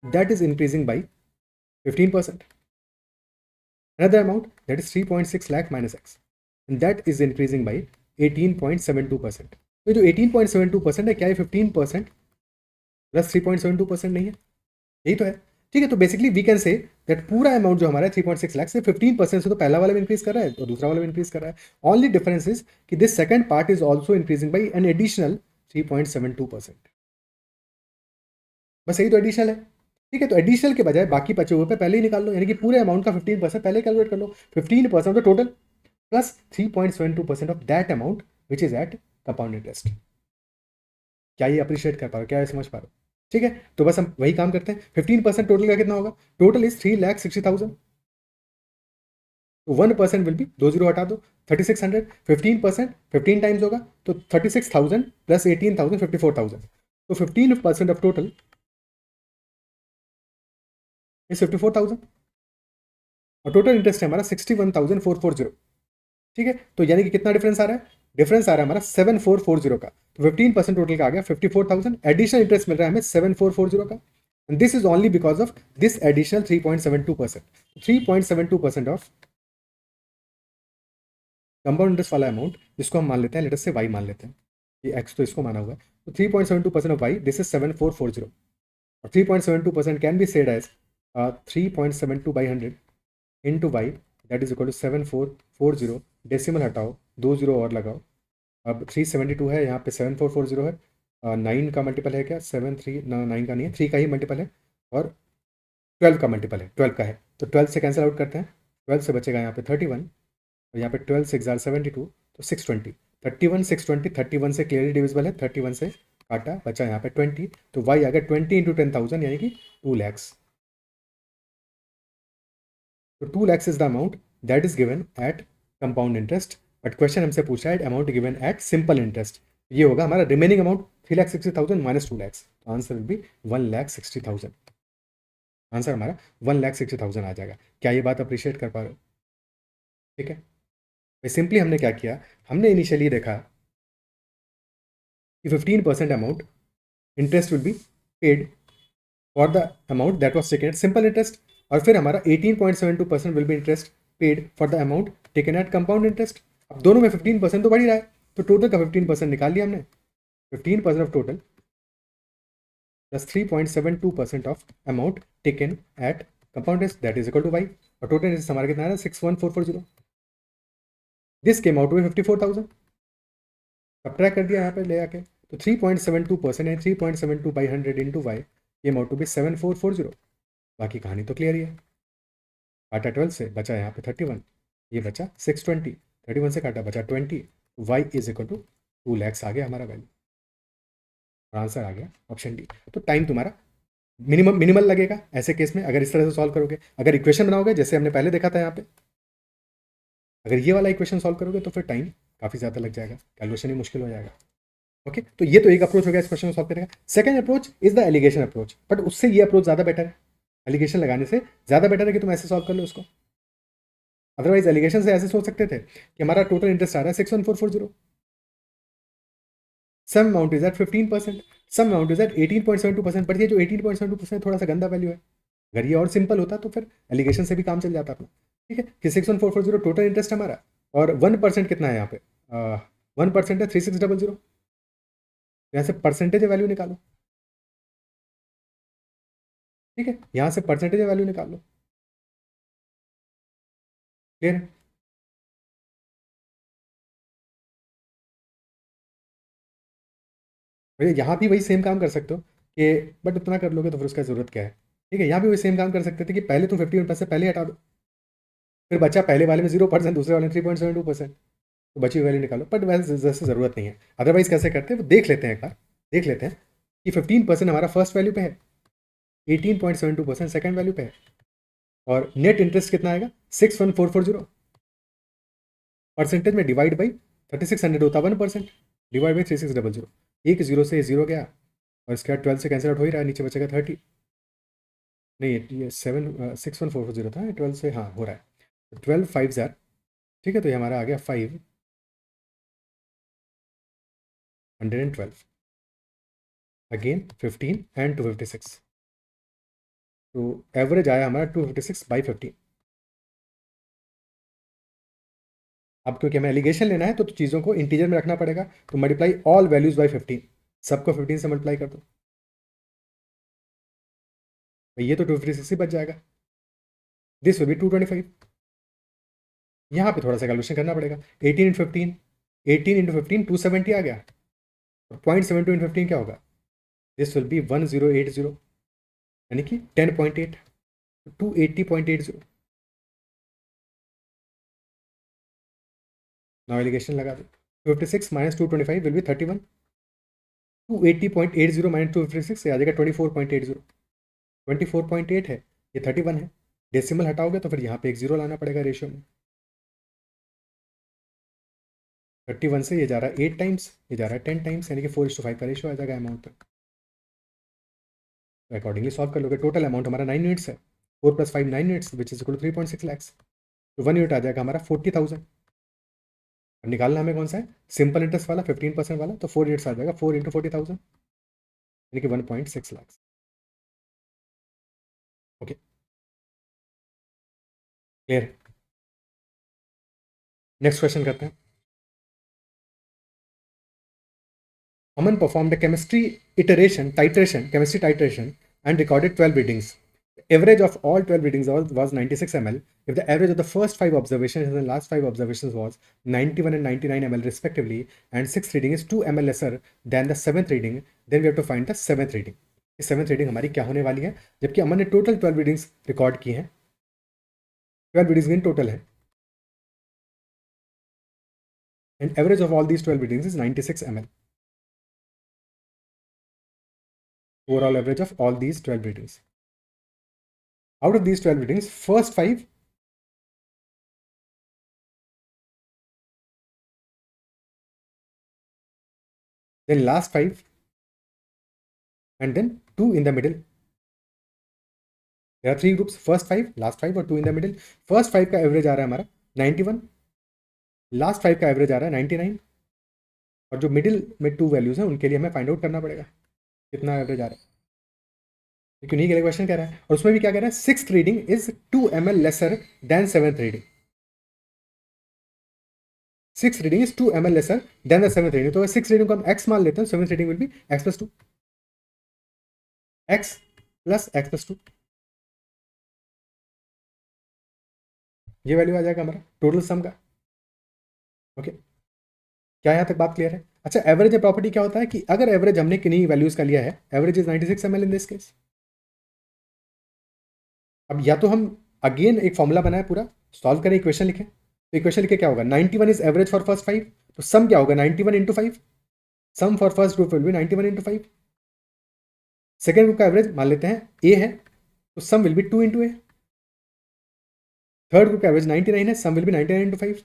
that is increasing by 15%, another amount that is 3.6 lakh minus x, and that is increasing by 18.72%। तो जो 18.72% है, क्या ये 15% प्लस 3.72% नहीं है? यही तो है। ठीक है, तो basically we can say that पूरा अमाउंट जो हमारा है 3.6 लाख से 15% से तो पहला वाला भी इंक्रीज कर रहा है और दूसरा वाला भी इंक्रीज कर रहा है। ओनली डिफरेंस इज कि this second part is also increasing by an additional 3.72%। बस यही तो एडिशनल है। ठीक है, तो एडिशनल के बजाय बाकी बचे हुए पे पहले ही निकाल लो, यानी कि पूरे अमाउंट का 15% पहले कैलकुलेट कर लो। 15% of the total plus 3.72% of that amount which is at compound interest. क्या ये अप्रिशिएट कर पा रहे हो? क्या ये समझ पा रहे हो? ठीक है, तो बस हम वही काम करते हैं। 15% टोटल का कितना होगा? टोटल इज 3,60,000, तो 1% विल बी 20 हटा दो 3600, 15% 15 टाइम्स होगा तो 36,000 प्लस 18,000 54,000, तो 15% ऑफ टोटल इज 54,000, और टोटल इंटरेस्ट है हमारा 61,440। ठीक है, तो यानी कि कितना डिफरेंस आ रहा है? डिफरेंस आ रहा है हमारा 7440 का। तो 15% टोटल का आ गया 54,000, एडिशनल इंटरेस्ट मिल रहा है हमें 7440 का, and this is only because of this additional 3.72%। 3.72% of compound interest वाला अमाउंट, जिसको हम मान लेते हैं लेट अस से y मान लेते हैं, ये x तो इसको माना हुआ है, तो 3.72% ऑफ y दिस इज 7440, और 3.72% can be said as 3.72 by 100 into y that is equal to 7440, decimal हटाओ 2 जीरो और लगाओ, अब 372 है, यहाँ पे 7440 है, 9 का मल्टीपल है क्या? 9 का नहीं है, 3 का ही मल्टीपल है, और 12 का मल्टीपल है, 12 का है, तो 12 से कैंसिल आउट करते हैं, 12 से बचेगा यहाँ पे 31, और यहाँ पे 12 से 6 72, तो 620, 31 620, 31 से क्लियरली डिविजिबल है, 31 से काटा, बचा यहाँ पे 20, तो y आ गया 20 इंटू 10,000 यानी कि 2 lakhs. तो 2 lakhs is the amount that is given at compound interest, but question हमसे पूछा है amount given at simple interest. ये होगा हमारा रिमेनिंग अमाउंट 3,60,000 माइनस 2 lakhs. तो आंसर विल बी 1,60,000. आंसर हमारा 1,60,000 आ जाएगा. क्या ये बात अप्रिशिएट कर पा रहे हो? ठीक है, सिंपली हमने क्या किया, हमने इनिशियली देखा कि 15% amount interest will be paid for the amount that was taken at simple interest, और फिर हमारा 18.72% will be interest paid for the amount taken at compound interest. अब दोनों में 15% तो बढ़ ही रहा है, तो टोटल का 15% निकाल लिया हमने. 15% of total plus 3.72% of amount taken at compound interest that is equal to y. और टोटल इंटरेस्ट हमारा कितना है, 61440. This came out to 54,000. Subtract कर दिया यहाँ पे ले आके, तो 3.72% है, 3.72 by 100 into y came out to be 7440. बाकी कहानी तो क्लियर ही है. काटा 12 से, बचा यहाँ पे 31, ये बचा 620, 31 से काटा बचा 20, y is equal to 2 lakhs आ गया हमारा वैल्यू. आंसर आ गया ऑप्शन डी. तो टाइम तुम्हारा मिनिमल लगेगा ऐसे केस में अगर इस तरह से सॉल्व करोगे. अगर इक्वेशन बनाओगे जैसे हमने पहले देखा था यहाँ पे, अगर ये वाला इक्वेशन सॉल्व करोगे तो फिर टाइम काफ़ी ज़्यादा लग जाएगा, कैलकुलेशन ही मुश्किल हो जाएगा. ओके, तो ये तो एक अप्रोच हो गया इस क्वेश्चन को सॉल्व करने का. Second approach is the alligation approach, but उससे ये अप्रोच ज़्यादा बेटर है. एलिगेशन लगाने से ज़्यादा बेटर है कि तुम ऐसे सॉल्व कर लो उसको. अदरवाइज एलिगेशन से ऐसे सोच सकते थे कि हमारा टोटल इंटरेस्ट आ रहा है 61440, some amount is at 15%, some amount is at 18.72%, but ये जो 18.72% थोड़ा सा गंदा वैल्यू है. अगर ये और सिंपल होता तो फिर एलिगेशन से भी काम चल जाता अपना. ठीक है, कि 61440 टोटल इंटरेस्ट हमारा, और 1% कितना है यहाँ पे, 1% है 3600. यहाँ से परसेंटेज वैल्यू निकालो. ठीक है, यहाँ से परसेंटेज वैल्यू निकाल लो. क्लियर है? भैया यहाँ भी वही सेम काम कर सकते हो कि, बट उतना कर लोगे तो फिर उसका ज़रूरत क्या है. ठीक है, यहाँ भी वही सेम काम कर सकते थे कि पहले तुम 51% से पहले हटा दो, फिर बचा पहले वाले में 0%, दूसरे वाले में 3.72%, तो बची हुई वैल्यू निकालो. बट वैसे जैसे ज़रूरत नहीं है. अदरवाइज कैसे करते हैं वो देख लेते हैं, एक बार देख लेते हैं कि 15% हमारा फर्स्ट वैल्यू पे है, 18.72% सेकेंड वैल्यू पे है, और नेट इंटरेस्ट कितना आएगा 61440. परसेंटेज में डिवाइड बाई 3600 होता 1%, डिवाइड बाई 3600. एक जीरो से जीरो गया, और इसके बाद 12 से कैंसिल आउट हो ही रहा है, नीचे बचेगा 30. नहीं, ये 6140 था, 12 से हाँ हो रहा है, 12 5 जार. ठीक है, तो ये हमारा आ गया 512. अगेन 15 एंड 256, तो एवरेज आया हमारा 256/15. अब क्योंकि हमें एलिगेशन लेना है तो चीज़ों को इंटीजर में रखना पड़ेगा, तो मल्टीप्लाई ऑल वैल्यूज बाई 15, सबको 15 से मल्टीप्लाई कर दो. ये तो 256 ही बच जाएगा. This will B 225. यहाँ पे थोड़ा सा कैलकुलेशन करना पड़ेगा. 18 इंटू 15, 18 इंटू 15 270 आ गया. 0.72 इंटू 15 क्या होगा, दिस विल बी 1080, यानी कि 10.8, 280.80. नाउ एलिगेशन लगा दो. 256 माइनस 225 विल बी 31. 280.80 माइनस 256 से आ जाएगा 24.80. 24.8 है, ये 31 है. डेसिमल हटाओगे तो फिर यहाँ पे एक जीरो लाना पड़ेगा रेशियो में. 31 से ये जा रहा है 8 टाइम्स, ये जा रहा है 10 टाइम्स, यानी कि 4:5 का रेशियो आ जाएगा अमाउंट पर. तो अकॉर्डिंगली सॉल्व कर लोगे. टोटल अमाउंट हमारा 9 यूनिट्स है, 4 + 5 9 units which is equal to 3.6 lakhs. तो 1 यूनिट आ जाएगा हमारा 40,000. अब निकालना हमें कौन सा है, सिंपल इंटरेस्ट वाला 15% वाला, तो 4 यूनिट्स आ जाएगा, 4 इंटू 40,000 यानी कि 1.6 lakhs. Okay, clear. Next question करते हैं. Aman performed a chemistry titration and recorded 12 readings. The average of all 12 readings was 96 ml. If the average of the first 5 observations and the last 5 observations was 91 and 99 ml respectively, and 6th reading is 2 ml lesser than the 7th reading, then we have to find the 7th reading. इस 7th reading हमारी क्या होने वाली है, जबकि अमन ने total 12 readings record की हैं. 12 readings in total है, and average of all these 12 readings is 96 ml. overall average of all these 12 readings. Out of these 12 readings, first 5, then last 5, and then 2 in the middle. There are 3 groups, first 5, last 5 और 2 in the middle. First 5 का average आ रहा है हमारा 91, last 5 का average आ रहा है 99, और जो मिडिल में 2 वैल्यूज हैं उनके लिए हमें फाइंड आउट करना पड़ेगा कितना एवरेज आ रहा है, क्यों नहीं के लिए क्वेश्चन कह रहा है। और उसमें भी क्या कह रहा है, 6th reading is 2 ml lesser than 7th reading. 6th reading is 2 ml lesser than the 7th reading. तो 6th रीडिंग को हम x मान लेते हैं, 7th reading will be x plus 2, x plus x plus 2, ये वैल्यू आ जाएगा हमारा total sum का। ओके, क्या यहाँ तक बात क्लियर है? अच्छा, एवरेज प्रॉपर्टी क्या होता है कि अगर एवरेज हमने किन्हीं वैल्यूज का लिया है, average is 96 ml in this case. अब या तो हम अगेन एक फॉर्मूला बनाए, पूरा सॉल्व करें, इक्वेशन लिखें। तो इक्वेशन लिखे क्या होगा, 91 इज एवरेज फॉर फर्स्ट 5, तो सम क्या होगा 91 into 5, sum for first group will be 91 into 5। Second group का एवरेज मान लेते हैं ए है, so sum will be 2 into A. Third group का एवरेज 99 है, sum will be 99 into 5,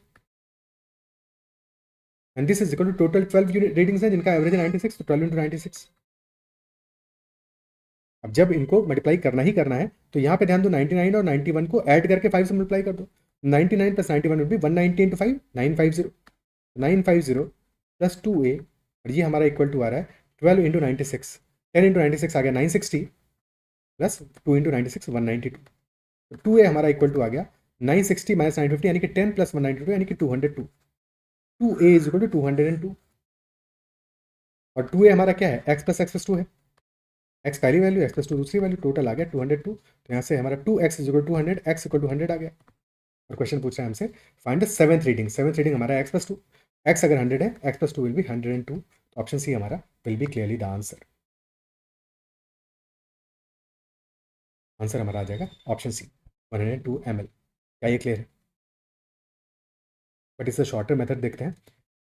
and this is equal to total 12 readings हैं जिनका average है 96, तो 12 इंटू 96। अब जब इनको मल्टीप्लाई करना ही करना है तो यहाँ पे ध्यान दो, 99 और 91 को ऐड करके 5 से मल्टीप्लाई कर दो। 99 plus 91 will be 190 into 5, 950, 950 plus 2a, और ये हमारा इक्वल टू आ रहा है 12 इंटू 96, 10 इंटू 96 आ गया 960, प्लस 2 इंटू 96 192, तो 2a हमारा इक्वल टू आ गया 960 माइनस 950 यानी कि 10 प्लस 192 यानी कि 202, 2a इज इक्वल टू 202। और 2a हमारा क्या है, x प्लस 2 है, x पहली वैल्यू, x प्लस 2 दूसरी वैल्यू, टोटल आ गया 202। तो यहाँ से हमारा 2x is equal to 200, x equal to 100 आ गया। और क्वेश्चन पूछ रहा है हमसे find the 7th reading. 7th reading हमारा x प्लस 2, x अगर 100 है, x प्लस 2 विल बी 102, तो ऑप्शन सी हमारा will be clearly the answer. Answer हमारा आ जाएगा ऑप्शन सी 102 ml। क्या ये क्लियर है? बट इससे शॉर्टर मेथड देखते हैं,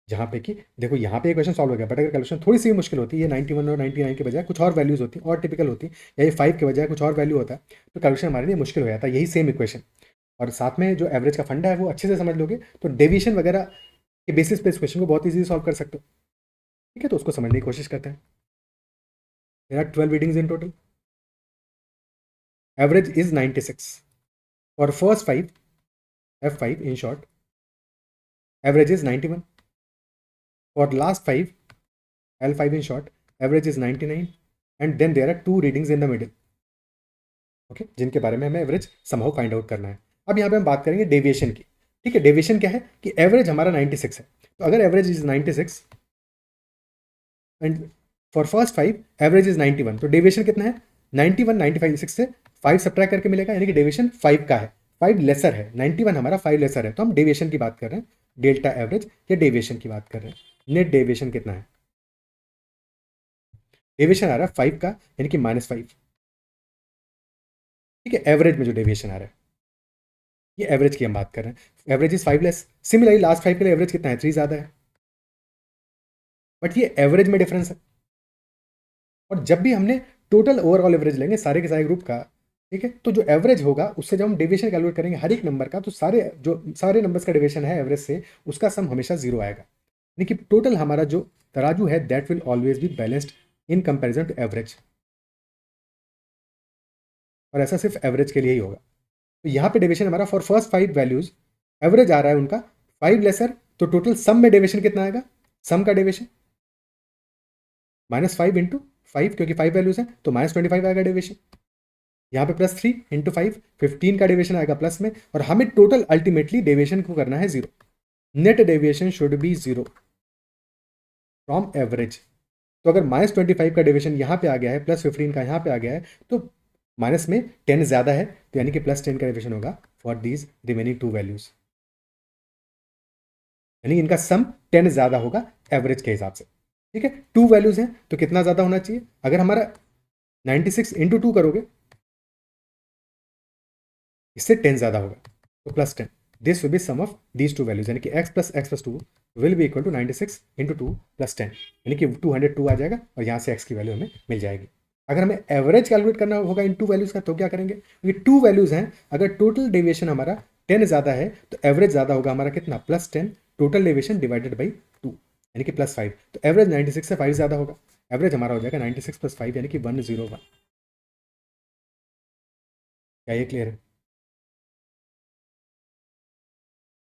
जहाँ पे कि देखो यहाँ पे क्वेश्चन सॉल्व हो गया, बट अगर कैलकुलेशन थोड़ी सी मुश्किल होती है, 91 और 99 के बजाय कुछ और वैल्यूज होती और टिपिकल होती, या ये 5 के बजाय कुछ और वैल्यू होता है, तो कैलकुलेशन हमारे लिए मुश्किल हो जाता है। यही सेम इक्वेशन और साथ में जो एवरेज का फंडा है वो अच्छे से समझ लोगे तो डेविएशन वगैरह के बेसिस पे इस क्वेश्चन को बहुत ईजी सॉल्व कर सकते हो। ठीक है, तो उसको समझने की कोशिश करते हैं। There are 12 readings in total, average is 96 for first 5, F5 in short, average is 91. For last 5, L5 in short, average is 99, and then there are 2 readings in the middle. Okay, जिनके बारे में हमें एवरेज समहाउ फाइंड आउट करना है। अब यहाँ पे हम बात करेंगे डेविएशन की। ठीक है, डेविएशन क्या है कि एवरेज हमारा 96 है, तो अगर average is 96 and for first 5 average is 91, तो डेविएशन कितना है 91, 95 से 5 सब्ट्रैक्ट करके मिलेगा, यानी कि डेविएशन 5 का है, 5 लेसर है, 91 हमारा 5 लेसर है, तो हम डेविएशन की बात कर रहे हैं, डेल्टा एवरेज या डेविएशन की बात कर रहे हैं। नेट डेविएशन कितना है, डेविएशन आ रहा है 5 का, यानी कि -5। ठीक है, एवरेज में जो डेविएशन आ रहा है, ये एवरेज की हम बात कर रहे हैं, average is 5 less. Similarly last 5 के लिए एवरेज कितना है, 3 ज़्यादा है, बट ये एवरेज में डिफरेंस है। और जब भी हमने टोटल ओवरऑल एवरेज लेंगे सारे के सारे ग्रुप का, ठीक है, तो जो एवरेज होगा उससे जब हम डेविएशन कैलकुलेट करेंगे हर एक नंबर का, तो सारे नंबर्स का डेविएशन है एवरेज से, उसका सम हमेशा 0 आएगा, यानी कि टोटल हमारा जो तराजू है that will always be balanced in comparison to average. और ऐसा सिर्फ एवरेज के लिए ही होगा। तो यहाँ पे डेविएशन हमारा फॉर फर्स्ट 5 वैल्यूज एवरेज आ रहा है उनका 5 लेसर, तो टोटल सम में डेविएशन कितना आएगा, सम का डेविएशन -5 इंटू 5, क्योंकि 5 वैल्यूज हैं तो -25 आएगा डेविएशन। यहाँ पे +3 इंटू 5, 15 का डेविएशन आएगा प्लस में, और हमें टोटल अल्टीमेटली डेविएशन को करना है 0। Net deviation should be 0 from average. तो अगर -25 का डेविएशन यहाँ पे आ गया है, +15 का यहाँ पे आ गया है, तो माइनस में 10 ज़्यादा है, तो यानी कि +10 का डेविएशन होगा फॉर दीज रिमेनिंग 2 वैल्यूज, यानी इनका सम 10 ज़्यादा होगा एवरेज के हिसाब से। ठीक है, 2 वैल्यूज हैं तो कितना ज़्यादा होना चाहिए, अगर हमारा 96 इंटू 2 करोगे इससे 10 ज़्यादा होगा, तो +10, this will be sum of these 2 values, यानी कि x plus 2 will be equal to 96 into 2 + 10, यानी कि 202 आ जाएगा, और यहाँ से x की वैल्यू हमें मिल जाएगी। अगर हमें एवरेज कैलकुलेट करना होगा इन टू वैल्यूज़ का तो क्या करेंगे, क्योंकि टू वैल्यूज़ हैं, अगर टोटल डेविएशन हमारा 10 ज़्यादा है तो एवरेज ज़्यादा होगा हमारा कितना, +10 टोटल डेविएशन डिवाइडेड बाई 2 यानी कि +5, तो एवरेज 96 से 5 ज़्यादा होगा, एवरेज हमारा हो जाएगा 96 + 5 यानी कि 101। क्या ये क्लियर है?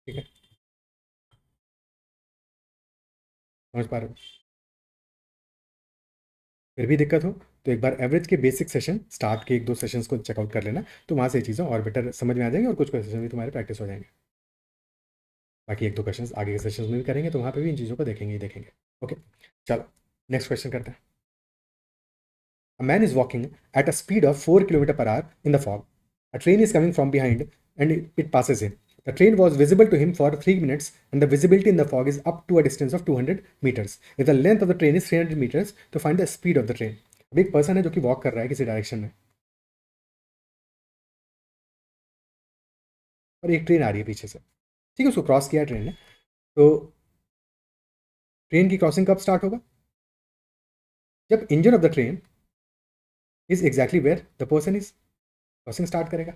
ठीक है, समझ पा रहे हो? फिर भी दिक्कत हो तो एक बार एवरेज के बेसिक सेशन स्टार्ट के 1-2 सेशंस को चेकआउट कर लेना, तो वहाँ से ये चीज़ें और बेटर समझ में आ जाएंगी और कुछ क्वेश्चन भी तुम्हारे प्रैक्टिस हो जाएंगे। बाकी 1-2 क्वेश्चंस आगे के सेशंस में भी करेंगे, तो वहाँ पे भी इन चीज़ों को देखेंगे ही देखेंगे। ओके, चलो नेक्स्ट क्वेश्चन करते हैं। A man is walking at a speed of 4 km per hour in the fog. A train is coming from behind and it passes him. The train was visible to him for 3 minutes and the visibility in the fog is up to a distance of 200 meters. If the length of the train is 300 meters, to find the speed of the train. अब एक person है जो कि walk कर रहा है किसी direction में और एक ट्रेन आ रही है पीछे से, ठीक है, उसको क्रॉस किया ट्रेन ने, तो ट्रेन की क्रॉसिंग कब स्टार्ट होगा, जब engine of the train is exactly where the person is, crossing start करेगा।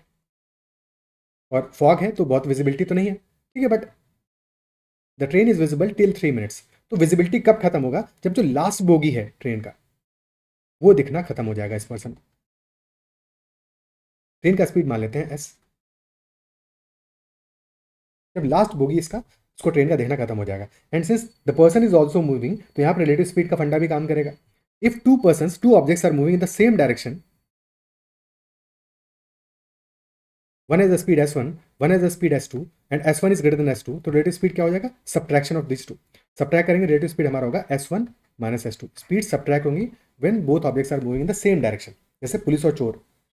और फॉग है तो बहुत विजिबिलिटी तो नहीं है, ठीक है, but the train is visible till 3 minutes, तो विजिबिलिटी कब खत्म होगा, जब जो लास्ट बोगी है ट्रेन का वो दिखना खत्म हो जाएगा इस पर्सन। ट्रेन का स्पीड मान लेते हैं एस, जब लास्ट बोगी इसका उसको ट्रेन का देखना खत्म हो जाएगा। And since the person is also moving, तो यहाँ पर रिलेटिव स्पीड का फंडा भी काम करेगा। If two objects are moving in the same direction, one has the speed s1, one has the speed s2 and s1 is greater than s2, तो relative speed क्या हो जाएगा, subtraction of this two. Subtract करेंगे, relative speed हमारा होगा s1 minus s2। Speed subtract होंगी when both objects are moving in the same direction, जैसे police और चोर,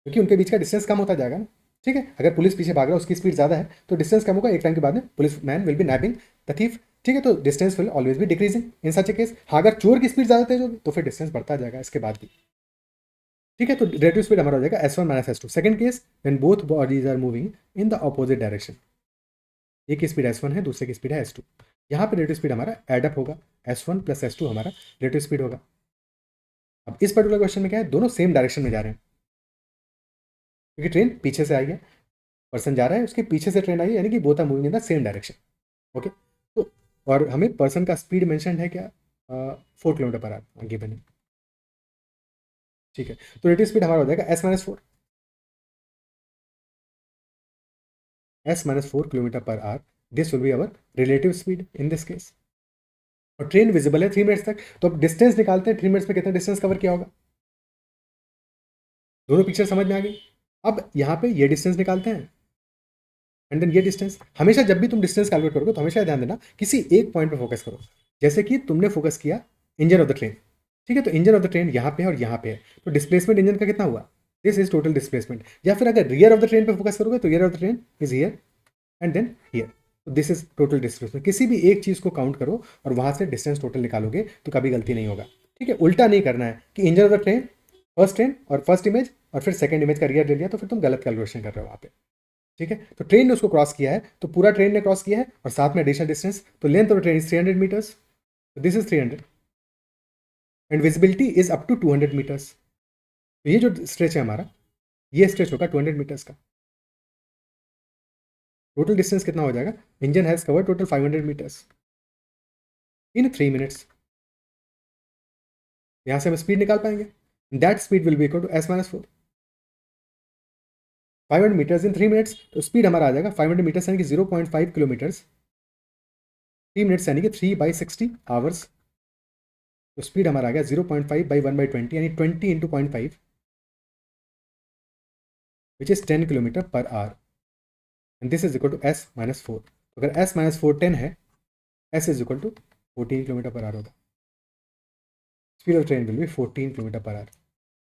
क्योंकि उनके बीच का डिस्टेंस कम होता जाएगा ना, ठीक है। अगर पुलिस पीछे भाग रहा है उसकी स्पीड ज़्यादा है तो डिस्टेंस कम होगा, एक टाइम के बाद में police man will be napping the thief, ठीक है, तो distance will always B decreasing in such A case. हाँ, अगर चोर की स्पीड ज़्यादा तेज होगी तो फिर डिस्टेंस बढ़ता जाएगा इसके बाद भी, ठीक है। तो रिलेटिव स्पीड हमारा हो जाएगा s1 minus s2। Second case, when both bodies are moving in the opposite direction, एक की स्पीड s1 है, दूसरे की स्पीड है s2, यहाँ पे रिलेटिव स्पीड हमारा एडअप होगा, s1 प्लस s2 हमारा रिलेटिव स्पीड होगा। अब इस पर्टिकुलर क्वेश्चन में क्या है, दोनों सेम डायरेक्शन में जा रहे हैं, क्योंकि ट्रेन पीछे से आई है, पर्सन जा रहा है उसके पीछे से ट्रेन आई है, यानी कि both are moving in the same direction. Okay, तो और हमें पर्सन का स्पीड मेंशन है क्या, 4 km/h गिवन है, ठीक है। तो रिलेटिव स्पीड हमारा हो जाएगा s-4, s-4 km/h, this will be our relative speed in this case. और ट्रेन विजिबल है 3 मिनट्स तक, तो अब डिस्टेंस निकालते हैं, 3 मिनट्स में कितना डिस्टेंस कवर किया होगा, दोनों पिक्चर समझ में आ गई। अब यहाँ पे ये डिस्टेंस निकालते हैं एंड देन ये डिस्टेंस। हमेशा जब भी तुम डिस्टेंस कैलकुलेट करोगे तो हमेशा ध्यान देना किसी एक पॉइंट पे फोकस करो, जैसे कि तुमने फोकस किया इंजन ऑफ द ट्रेन, ठीक है, तो इंजन ऑफ द ट्रेन यहाँ पे है और यहाँ पे है, तो डिस्प्लेसमेंट इंजन का कितना हुआ, दिस इज टोटल डिस्प्लेसमेंट। या फिर अगर रियर ऑफ द ट्रेन पे फोकस करोगे तो rear of the train is here and then here, तो दिस इज टोटल डिस्प्लेसमेंट। किसी भी एक चीज़ को काउंट करो और वहाँ से डिस्टेंस टोटल निकालोगे तो कभी गलती नहीं होगा, ठीक है। उल्टा नहीं करना है कि engine of the train, first train और फर्स्ट इमेज और फिर सेकंड इमेज का रियर ले लिया, तो फिर तुम गलत कैलकुलेशन कर रहे हो वहाँ पे, ठीक है। तो ट्रेन ने उसको क्रॉस किया है, तो पूरा ट्रेन ने क्रॉस किया है और साथ में एडिशनल डिस्टेंस, तो length of train is 300 metres, this is 300 and visibility is up to 200 metres. तो ये जो स्ट्रेच है हमारा, ये स्ट्रेच होगा 200 मीटर्स का। टोटल डिस्टेंस कितना हो जाएगा, engine has cover total 500 metres in 3 minutes. यहाँ से हम स्पीड निकाल पाएंगे, that speed will be equal to s-4, 500 metres in 3 minutes, तो स्पीड हमारा आ जाएगा 500 मीटर्स यानी कि 0.5 किलोमीटर्स, 3 मिनट्स यानी कि 3/60 आवर्स, तो स्पीड हमारा आ गया 0.5 बाई 1/20 यानी 20 into 0.5 which is 10 km/h and this is equal to s-4। अगर s-4 10 है, s is equal to 14 km/h होगा, speed of train will be 14 km/h।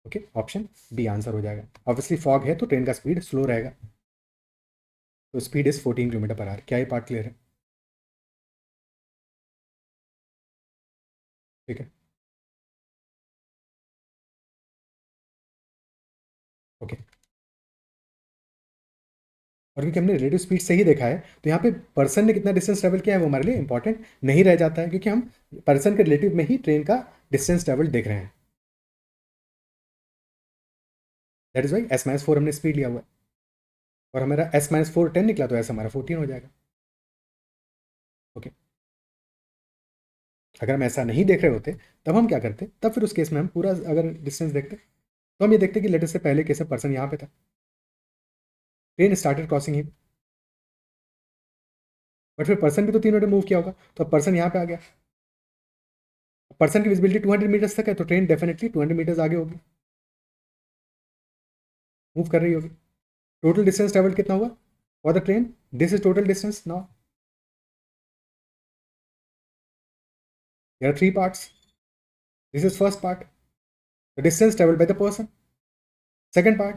Okay, option B answer हो जाएगा। ऑब्वियसली फॉग है तो ट्रेन का स्पीड स्लो रहेगा, तो स्पीड इज 14 km/h। क्या ये पार्ट क्लियर है? ठीक है, ओके। और क्योंकि हमने रिलेटिव स्पीड से ही देखा है तो यहाँ पे पर्सन ने कितना डिस्टेंस ट्रेवल किया है वो हमारे लिए इंपॉर्टेंट नहीं रह जाता है, क्योंकि हम पर्सन के रिलेटिव में ही ट्रेन का डिस्टेंस ट्रेवल देख रहे हैं। दैट इज वाई S-4 हमने स्पीड लिया हुआ है, और हमारा S-4 10 निकला तो S हमारा 14 हो जाएगा। ओके, अगर हम ऐसा नहीं देख रहे होते तब हम क्या करते, तब फिर उस केस में हम पूरा अगर डिस्टेंस देखते तो हम ये देखते कि लेटेस्ट से पहले केस में पर्सन यहाँ पे था, train started crossing he, but फिर पर्सन भी तो 3 मिनट मूव किया होगा, तो अब पर्सन यहाँ पे आ गया, पर्सन की विजिबिलिटी 200 मीटर्स तक है, तो ट्रेन डेफिनेटली 200 मीटर्स आगे होगी, मूव कर रही होगी। टोटल डिस्टेंस ट्रेवल कितना हुआ for the train, this is total distance. Now there are 3 parts, this is first part, the distance travelled by the person, second part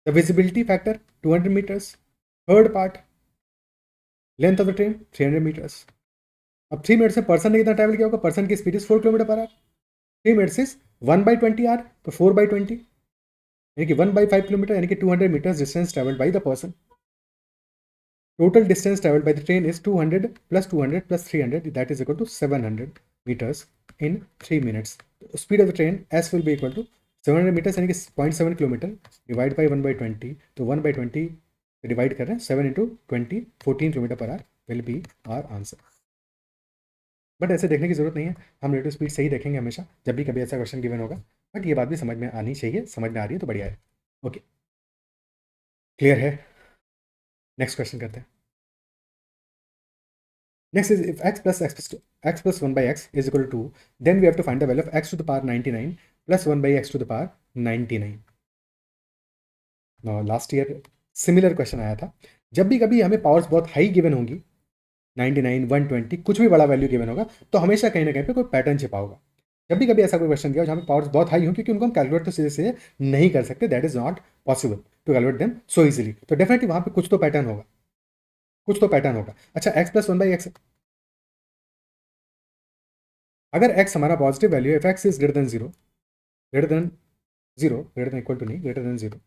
the visibility factor 200 metres, third part length of the train 300 metres. अब 3 minutes में person ने कितना travel किया होगा, person की speed is 4 kilometre per hour, 3 minutes is 1/20 hour, तो 4/20 यानी कि 1/5 किलोमीटर, यानी कि 200 metres distance travelled by the person. Total distance traveled by the train is 200 plus 200 plus 300, that is equal to 700 meters in 3 minutes. Speed of the train S will be equal to 700 meters यानी कि 0.7 kilometre divide by 1/20, तो 1/20 divide कर रहे हैं 7 into 20 14 kilometre per hour will be our answer. But ऐसे देखने की जरूरत नहीं है, हम रिलेटिव स्पीड सही देखेंगे हमेशा जब भी कभी ऐसा क्वेश्चन गिवन होगा, बट ये बात भी समझ में आनी चाहिए, समझ में आ रही है तो बढ़िया है। ओके, क्लियर है, नेक्स्ट क्वेश्चन करते हैं। Next is if x plus 1 by x is equal to 2, then we have to find the value of x to the power 99 plus 1 by x to the power 99. Now last year similar question आया था, जब भी कभी हमें powers बहुत high given होंगी 99 120 कुछ भी बड़ा वैल्यू गिवन होगा, तो हमेशा कहीं ना कहीं पे कोई पैटर्न छिपा होगा। जब भी कभी ऐसा कोई क्वेश्चन दिया जहाँ पे पावर्स बहुत हाई हो, क्योंकि उनको हम कैलकुलेट तो सीधे से नहीं कर सकते, that is not possible to calculate them so easily, तो डेफिनेटली वहाँ पे कुछ तो पैटर्न होगा, कुछ तो पैटर्न होगा। अच्छा, x प्लस 1 बाई एक्स, अगर x हमारा पॉजिटिव वैल्यू है, if x is greater than zero, greater than zero, greater than equal to नहीं, ग्रेटर देन जीरो,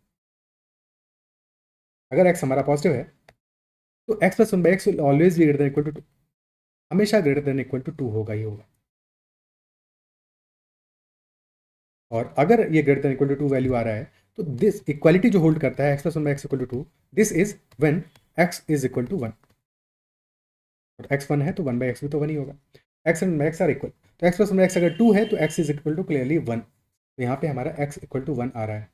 अगर x हमारा पॉजिटिव है तो x plus 1 by x will always be greater than equal to 2, हमेशा greater than equal to 2 होगा ही होगा। और अगर ये greater than equal to 2 value आ रहा है, तो दिस इक्वालिटी जो होल्ड करता है x plus 1 by x equal to 2, this is when x is equal to 1, और x 1 है तो 1 बाई एक्स भी तो 1 ही होगा, x and x are equal, तो x प्लस 1 बाई एक्स अगर 2 है तो x is equal to clearly 1, तो यहाँ पे हमारा x इक्वल टू 1 आ रहा है।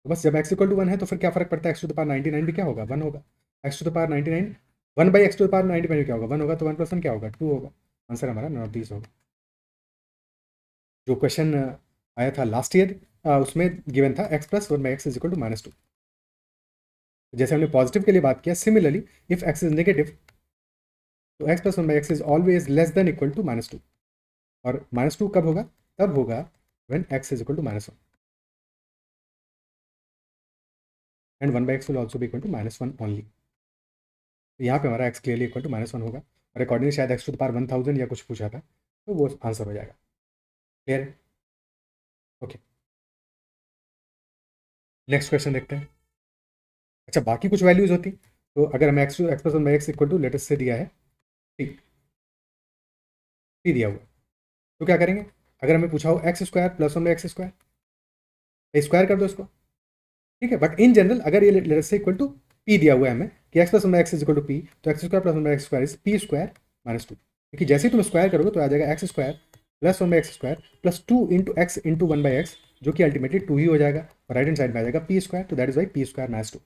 तो बस जब x इक्वल टू 1 है तो फिर क्या फर्क पड़ता है, x टू द पावर 99 भी क्या होगा, 1 होगा, x to the power 99 1 by x to the power 99 क्या होगा, 1 होगा, तो 1 प्लस 1 क्या होगा, 2 होगा, आंसर हमारा नॉट दिस होगा। जो क्वेश्चन आया था लास्ट ईयर उसमें गिवन था x plus 1 by x is equal to -2, जैसे हमने पॉजिटिव के लिए बात किया, similarly if x is negative तो x plus 1 by x is always less than equal to -2, और -2 कब होगा, तब होगा when x is equal to -1, and 1 by x will also be equal to -1 only, तो यहाँ पे हमारा x क्लियरली इक्वल टू -1 होगा, और अकॉर्डिंगली शायद x टू द पावर 1000 या कुछ पूछा था, तो वो आंसर हो जाएगा। क्लियर है, ओके, नेक्स्ट क्वेश्चन देखते हैं। अच्छा, बाकी कुछ वैल्यूज होती, तो अगर हमें x plus 1 by x equal to latest से दिया है t, t दिया हुआ, तो क्या करेंगे, अगर हमें पूछा हो x square plus 1 by x square, square कर दो इसको, ठीक है, बट इन जनरल अगर ये लेटेस्ट से इक्वल टू p दिया हुआ है हमें कि x plus 1 by x is equal to p, तो x square plus 1 by x square is p square -2, क्योंकि जैसे ही तुम स्क्वायर करोगे तो आ जाएगा x square plus 1 by x square plus 2 into x into 1 by x, जो कि अल्टीमेटली 2 ही हो जाएगा, और राइट हैंड साइड में आ जाएगा p स्क्वायर, तो that is y p square -2।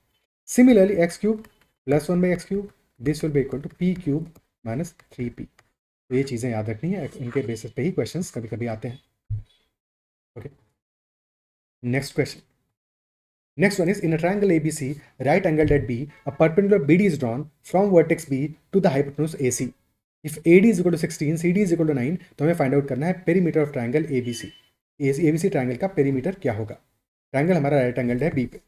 Similarly x cube plus 1 by x cube, this will be equal to p cube -3p, तो ये चीज़ें याद रखनी है, इनके बेसिस पे ही क्वेश्चंस कभी कभी आते हैं। Okay, next question, next one is in a triangle ABC, right angled at B, a perpendicular BD is drawn from vertex B to the hypotenuse AC. If AD is equal to 16, CD is equal to 9, तो हमें find out करना है perimeter of triangle ABC। ABC triangle का perimeter क्या होगा, triangle हमारा right angled है B पे,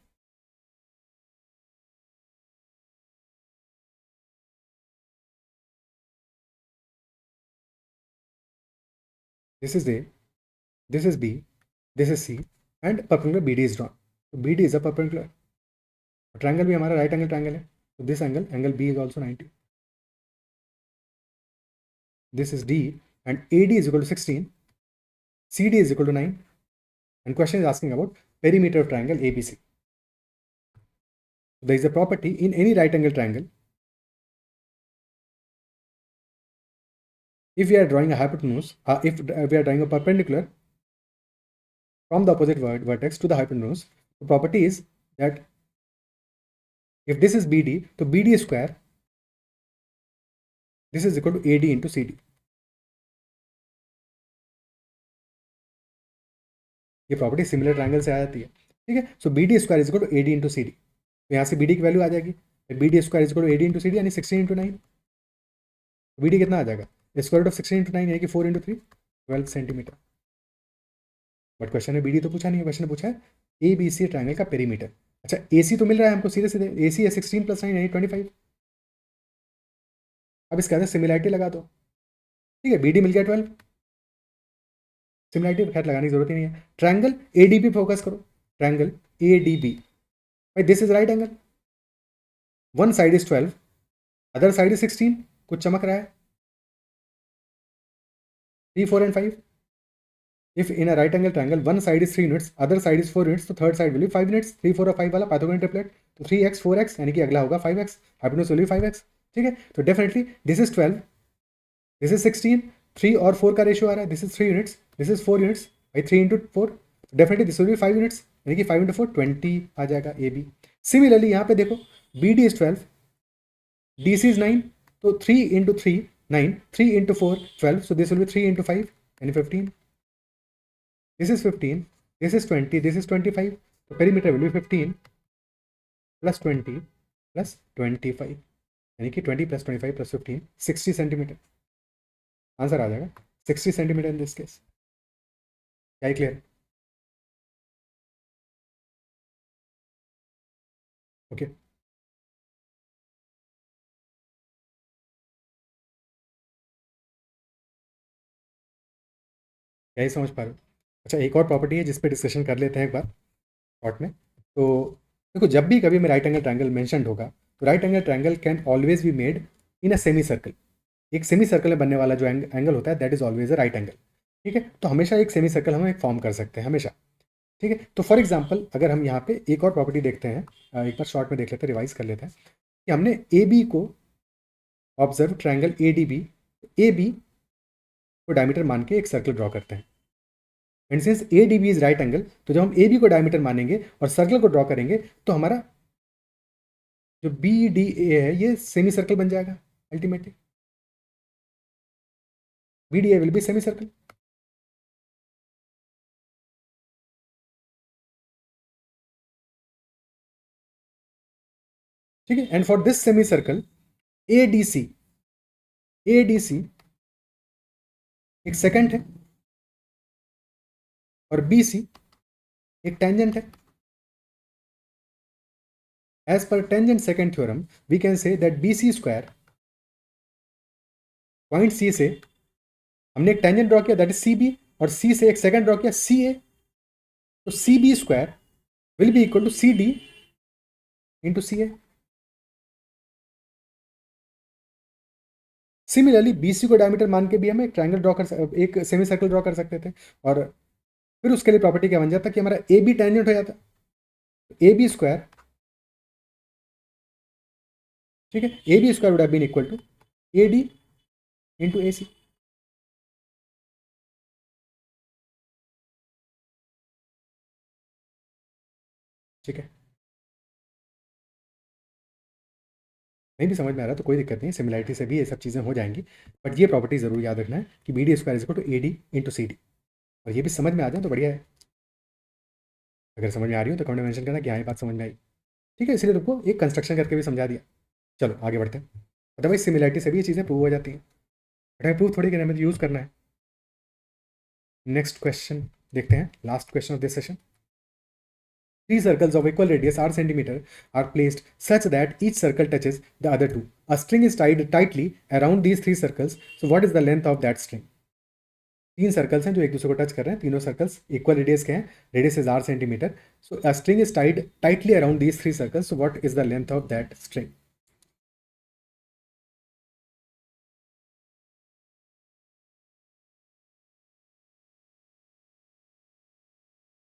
this is A, this is B, this is C, and perpendicular BD is drawn, तो BD is a perpendicular, triangle भी हमारा राइट एंगल ट्राइंगल है, तो this angle B is also 90, this is D, and AD is equal to 16, CD is equal to 9, and question is asking about perimeter of triangle ABC. There is a property in any right angle triangle. If we are drawing a hypotenuse, if we are drawing a perpendicular from the opposite vertex to the hypotenuse, the property is that if this is BD, so BD square, this is equal to AD into CD. ये property similar triangle से आ जाती है, ठीक है. So B D square is equal to A D into C D. तो यहाँ से बी डी की वैल्यू आ जाएगी, B D square is equal to A D into C D यानी 16 इंटू 9. बी डी कितना आ जाएगा, स्क्वायर रूट ऑफ 16 इंटू 9 यानी कि 4 इंटू 3 12 सेंटीमीटर. बट क्वेश्चन में बी डी तो पूछा नहीं है, क्वेश्चन ने पूछा है ए बी सी ट्रायंगल का पेरीमीटर. अच्छा ए सी तो मिल रहा है हमको सीधे सीधे, ए सी है 16 प्लस 9 यानी 25. अब इसके अंदर सिमिलैरिटी लगा दो, ठीक है. बी डी मिल गया 12, सिमिलैरिटी खैर लगाने की जरूरत ही नहीं है. Triangle A D B focus करो, ट्रायंगल ए डी बी, भाई this is right angle, one side is 12, other side is 16. कुछ चमक रहा है, 3 4 and 5. If in a right angle triangle one side is 3 units, other side is 4 units, तो third side will be 5 units. 3 4 और 5 वाला Pythagorean triplet, तो 3x 4x यानी कि अगला होगा 5x, hypotenuse will be 5x, ठीक है. तो definitely this is 12, this is 16, 3 और 4 का रेशियो आ रहा है, this is 3 units, this is 4 units, भाई 3 into 4, definitely this will B 5 units यानी कि 5 इंटू 4 20 आ जाएगा ए बी. सिमिलरली यहाँ पे देखो B D is 12, D C is 9, तो 3 into 3 9, 3 into 4 12, so this will be 3 into 5 यानी 15. This is 15, this is 20, this is 25. So perimeter will be 15 plus 20 plus 25 यानी कि 20 plus 25 plus 15 60 सेंटीमीटर. आंसर आ जाएगा 60 centimetre in this case. क्या ही clear? Okay, क्या ही समझ पा रहे हो? अच्छा एक और प्रॉपर्टी है जिस पे डिस्कशन कर लेते हैं एक बार शॉर्ट में. तो देखो जब भी कभी मैं राइट एंगल ट्रायंगल मेंशन होगा, तो right angle triangle can always be made in a semi circle. एक सेमी सर्कल में बनने वाला जो एंगल होता है that is always a right angle, ठीक है. तो हमेशा एक सेमी सर्कल हम एक फॉर्म कर सकते हैं हमेशा, ठीक है. तो फॉर एग्जाम्पल अगर हम यहाँ पे एक और प्रॉपर्टी देखते हैं, एक बार शॉर्ट में देख लेते हैं, रिवाइज कर लेते हैं कि हमने ए बी को observe triangle A D B, A B को डायमीटर मान के एक सर्कल ड्रॉ करते हैं. And since A D B is right angle, तो जब हम ए बी को डायमीटर मानेंगे और सर्कल को ड्रॉ करेंगे तो हमारा जो बी डी ए है ये सेमी सर्कल बन जाएगा ultimately. B D A will be semi circle, ठीक है. And for this semi circle A D C, A D C एक सेकेंड है और बी सी एक टेंजेंट है. As per tangent second theorem, we can say that BC square, point C से हमने एक टेंजेंट ड्रॉ किया दैट इज CB, और C से एक सेकंड ड्रॉ किया CA, तो CB square will be equal to CD into CA. Similarly BC को डायमीटर मान के भी हम एक ट्रायंगल ड्रॉ कर, एक सेमी सर्कल ड्रॉ कर सकते थे, और फिर उसके लिए प्रॉपर्टी क्या बन जाता कि हमारा AB टेंजेंट हो जाता. AB स्क्वायर, ठीक है, AB square would have been equal to AD into AC. ठीक है, नहीं भी समझ में आ रहा तो कोई दिक्कत नहीं, सिमिलैरिटी से भी ये सब चीज़ें हो जाएंगी. बट ये प्रॉपर्टी जरूर याद रखना है कि B D square is equal to A D into C D, और ये भी समझ में आ जाए तो बढ़िया है. अगर समझ में आ रही हो तो कमेंट में मेंशन करना कि हाँ ये बात समझ में आई, ठीक है. इसलिए तुमको एक कंस्ट्रक्शन करके भी समझा दिया. चलो आगे बढ़ते हैं. अदरवाइज सिमिलैरिटी से भी ये चीज़ें प्रूव हो जाती हैं, बट हमें प्रूव थोड़ी करना है, हमें यूज़ करना है. नेक्स्ट क्वेश्चन देखते हैं, last question of this session. Three circles of equal radius r centimeter are placed such that each circle touches the other two. A string is tied tightly around these three circles. So what is the length of that string? तीन circles हैं जो एक दूसरे को touch कर रहे हैं, तीनों सर्कल्स इक्वल रेडियस के हैं, radius is r centimetre. So a string is tied tightly around these three circles. So what is the length of that string?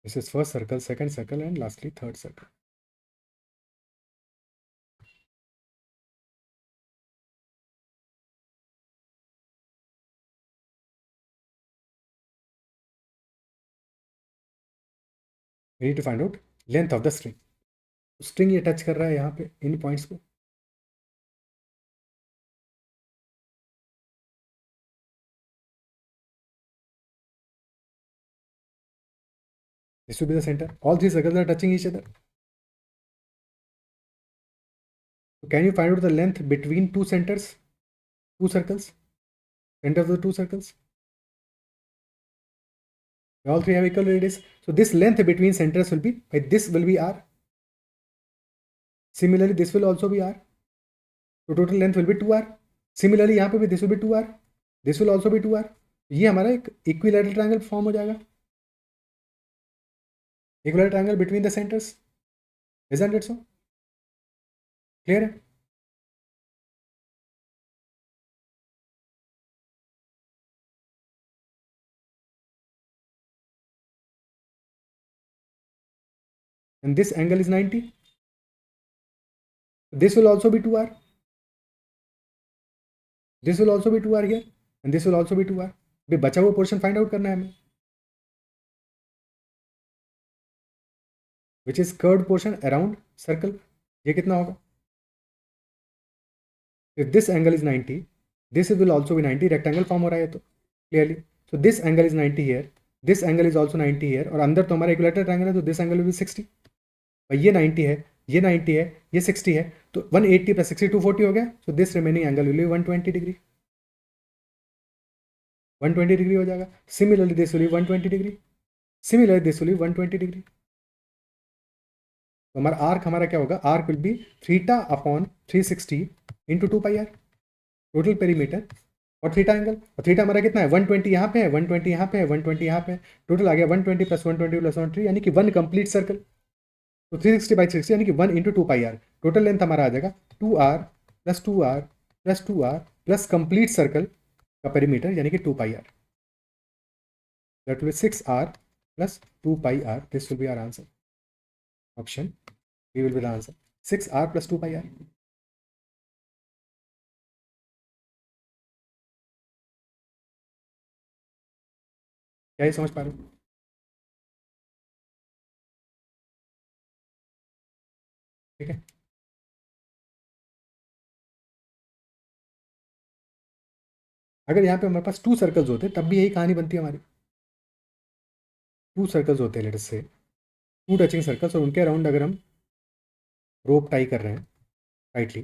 This is first circle, second circle, and lastly third circle. We need to find out length of the string. String ये touch कर रहा है यहाँ पे इन points पे. This will be the center. All three circles are touching each other. So can you find out the length between two centers, two circles, center of the two circles? All three have equal radius. So this length between centers will be, this will be r. Similarly, this will also be r. So total length will be 2r. Similarly, यहाँ पे भी this will be 2r. This will also be 2r. ये हमारा एक equilateral triangle form हो जाएगा. Equilateral triangle between the centers. Isn't it so? Clear है? And this angle is 90. This will also be 2r. This will also be 2r here, and this will also be 2r. अभी बचा हुआ portion find out करना है हमें, which is curved portion around circle. ये कितना होगा? If this angle is 90, this will also be 90. Rectangle form हो रहा है तो clearly. So this angle is 90 here, this angle is also 90 here, और अंदर तो हमारा इक्विलेटरल ट्रायंगल है तो this angle will be 60. और ये 90 है, ये 90 है, ये 60 है, तो 180 plus 60 240 हो गया. So this remaining angle will be 120 degree. 120 degree हो जाएगा. Similarly this will be 120 degree. Similarly this will be 120 degree. तो हमारा आर्क हमारा क्या होगा? Arc will be theta upon 360 into 2 pi are total perimeter और थीटा एंगल. और theta हमारा कितना है? 120 यहाँ पे है, 120 यहाँ पे है, 120 यहाँ पे है. टोटल आ गया 120 प्लस 120 प्लस 130 यानी कि 1 कंप्लीट सर्कल. तो 360 बाई 60 यानी कि 1 into 2 pi are. Total length हमारा आ जाएगा 2r plus 2r plus 2r plus complete circle का पेरीमीटर यानी कि 2 pi R. That will 6r plus 2 pi R. This will be our answer. Option B will be the answer. 6r plus 2 pi r. क्या ये समझ पा रहे हो? ठीक है. अगर यहाँ पे हमारे पास 2 सर्कल्स होते तब भी यही कहानी बनती है हमारी. 2 सर्कल्स होते हैं लेट अस से, 2 टचिंग सर्कल्स, और उनके अराउंड अगर हम रोप टाई कर रहे हैं tightly,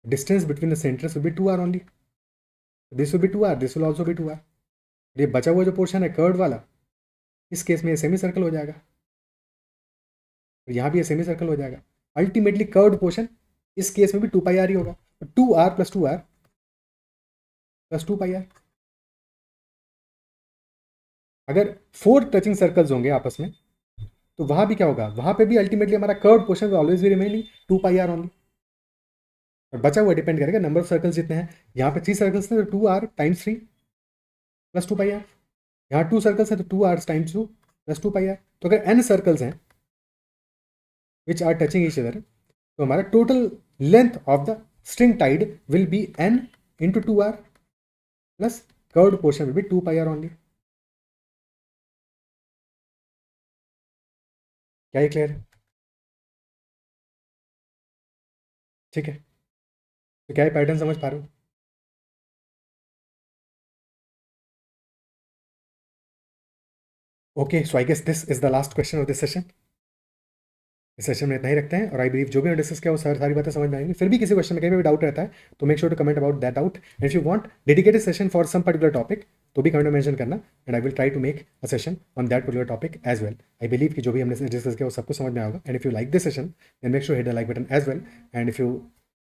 distance between the centres will be 2r only. This will B 2r, this will also be 2r. ये बचा हुआ जो पोर्शन है कर्व वाला, इस केस में ये सेमी सर्कल हो जाएगा, और यहाँ भी ये सेमी सर्कल हो जाएगा. अल्टीमेटली कर्व्ड पोर्शन इस केस में भी 2 पाई आर ही होगा. 2r plus 2r plus 2 pi are. अगर 4 टचिंग सर्कल्स होंगे आपस में तो वहां भी क्या होगा? वहां पे भी अल्टीमेटली हमारा curved portion will always be remaining 2 pi r only. और बचा हुआ डिपेंड करेगा नंबर ऑफ सर्कल्स जितने हैं. यहाँ पे 3 सर्कल्स हैं तो 2r times 3 plus 2 pi are. यहाँ 2 सर्कल्स हैं तो 2r times 2 plus 2 pi are. तो अगर n सर्कल्स हैं which are touching each other तो हमारा total length of the string tied will be n into 2r plus curved portion will be 2 pi r only. क्या ये clear है? ठीक है. तो क्या ये पैटर्न समझ पा रहे हो? Okay, so I guess this is the last question of this session. इस सेशन में इतना ही रखते हैं, और आई बिलीव जो भी हमने डिस्कस किया वो सारी बातें समझ में आएंगी. फिर भी किसी क्वेश्चन में कहीं भी डाउट रहता है तो make sure to comment about that doubt. And if you want dedicated session for some particular topic तो भी कमेंट में मेंशन करना, and I will try to make a session on that particular topic as well. I believe कि जो भी हमने discuss किया वो सबको समझ में आएगा. And if you like this session then make sure hit the like button as well. And if you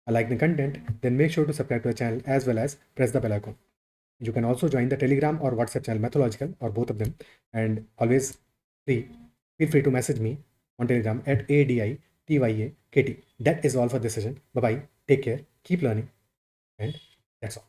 like the content then make sure to subscribe to the channel as well as press the bell icon. You can also join the Telegram or WhatsApp channel Mathological, or both of them, and always feel free to message me on Telegram at ADITYAKT. That is all for this session. Bye bye, take care, keep learning, and that's all.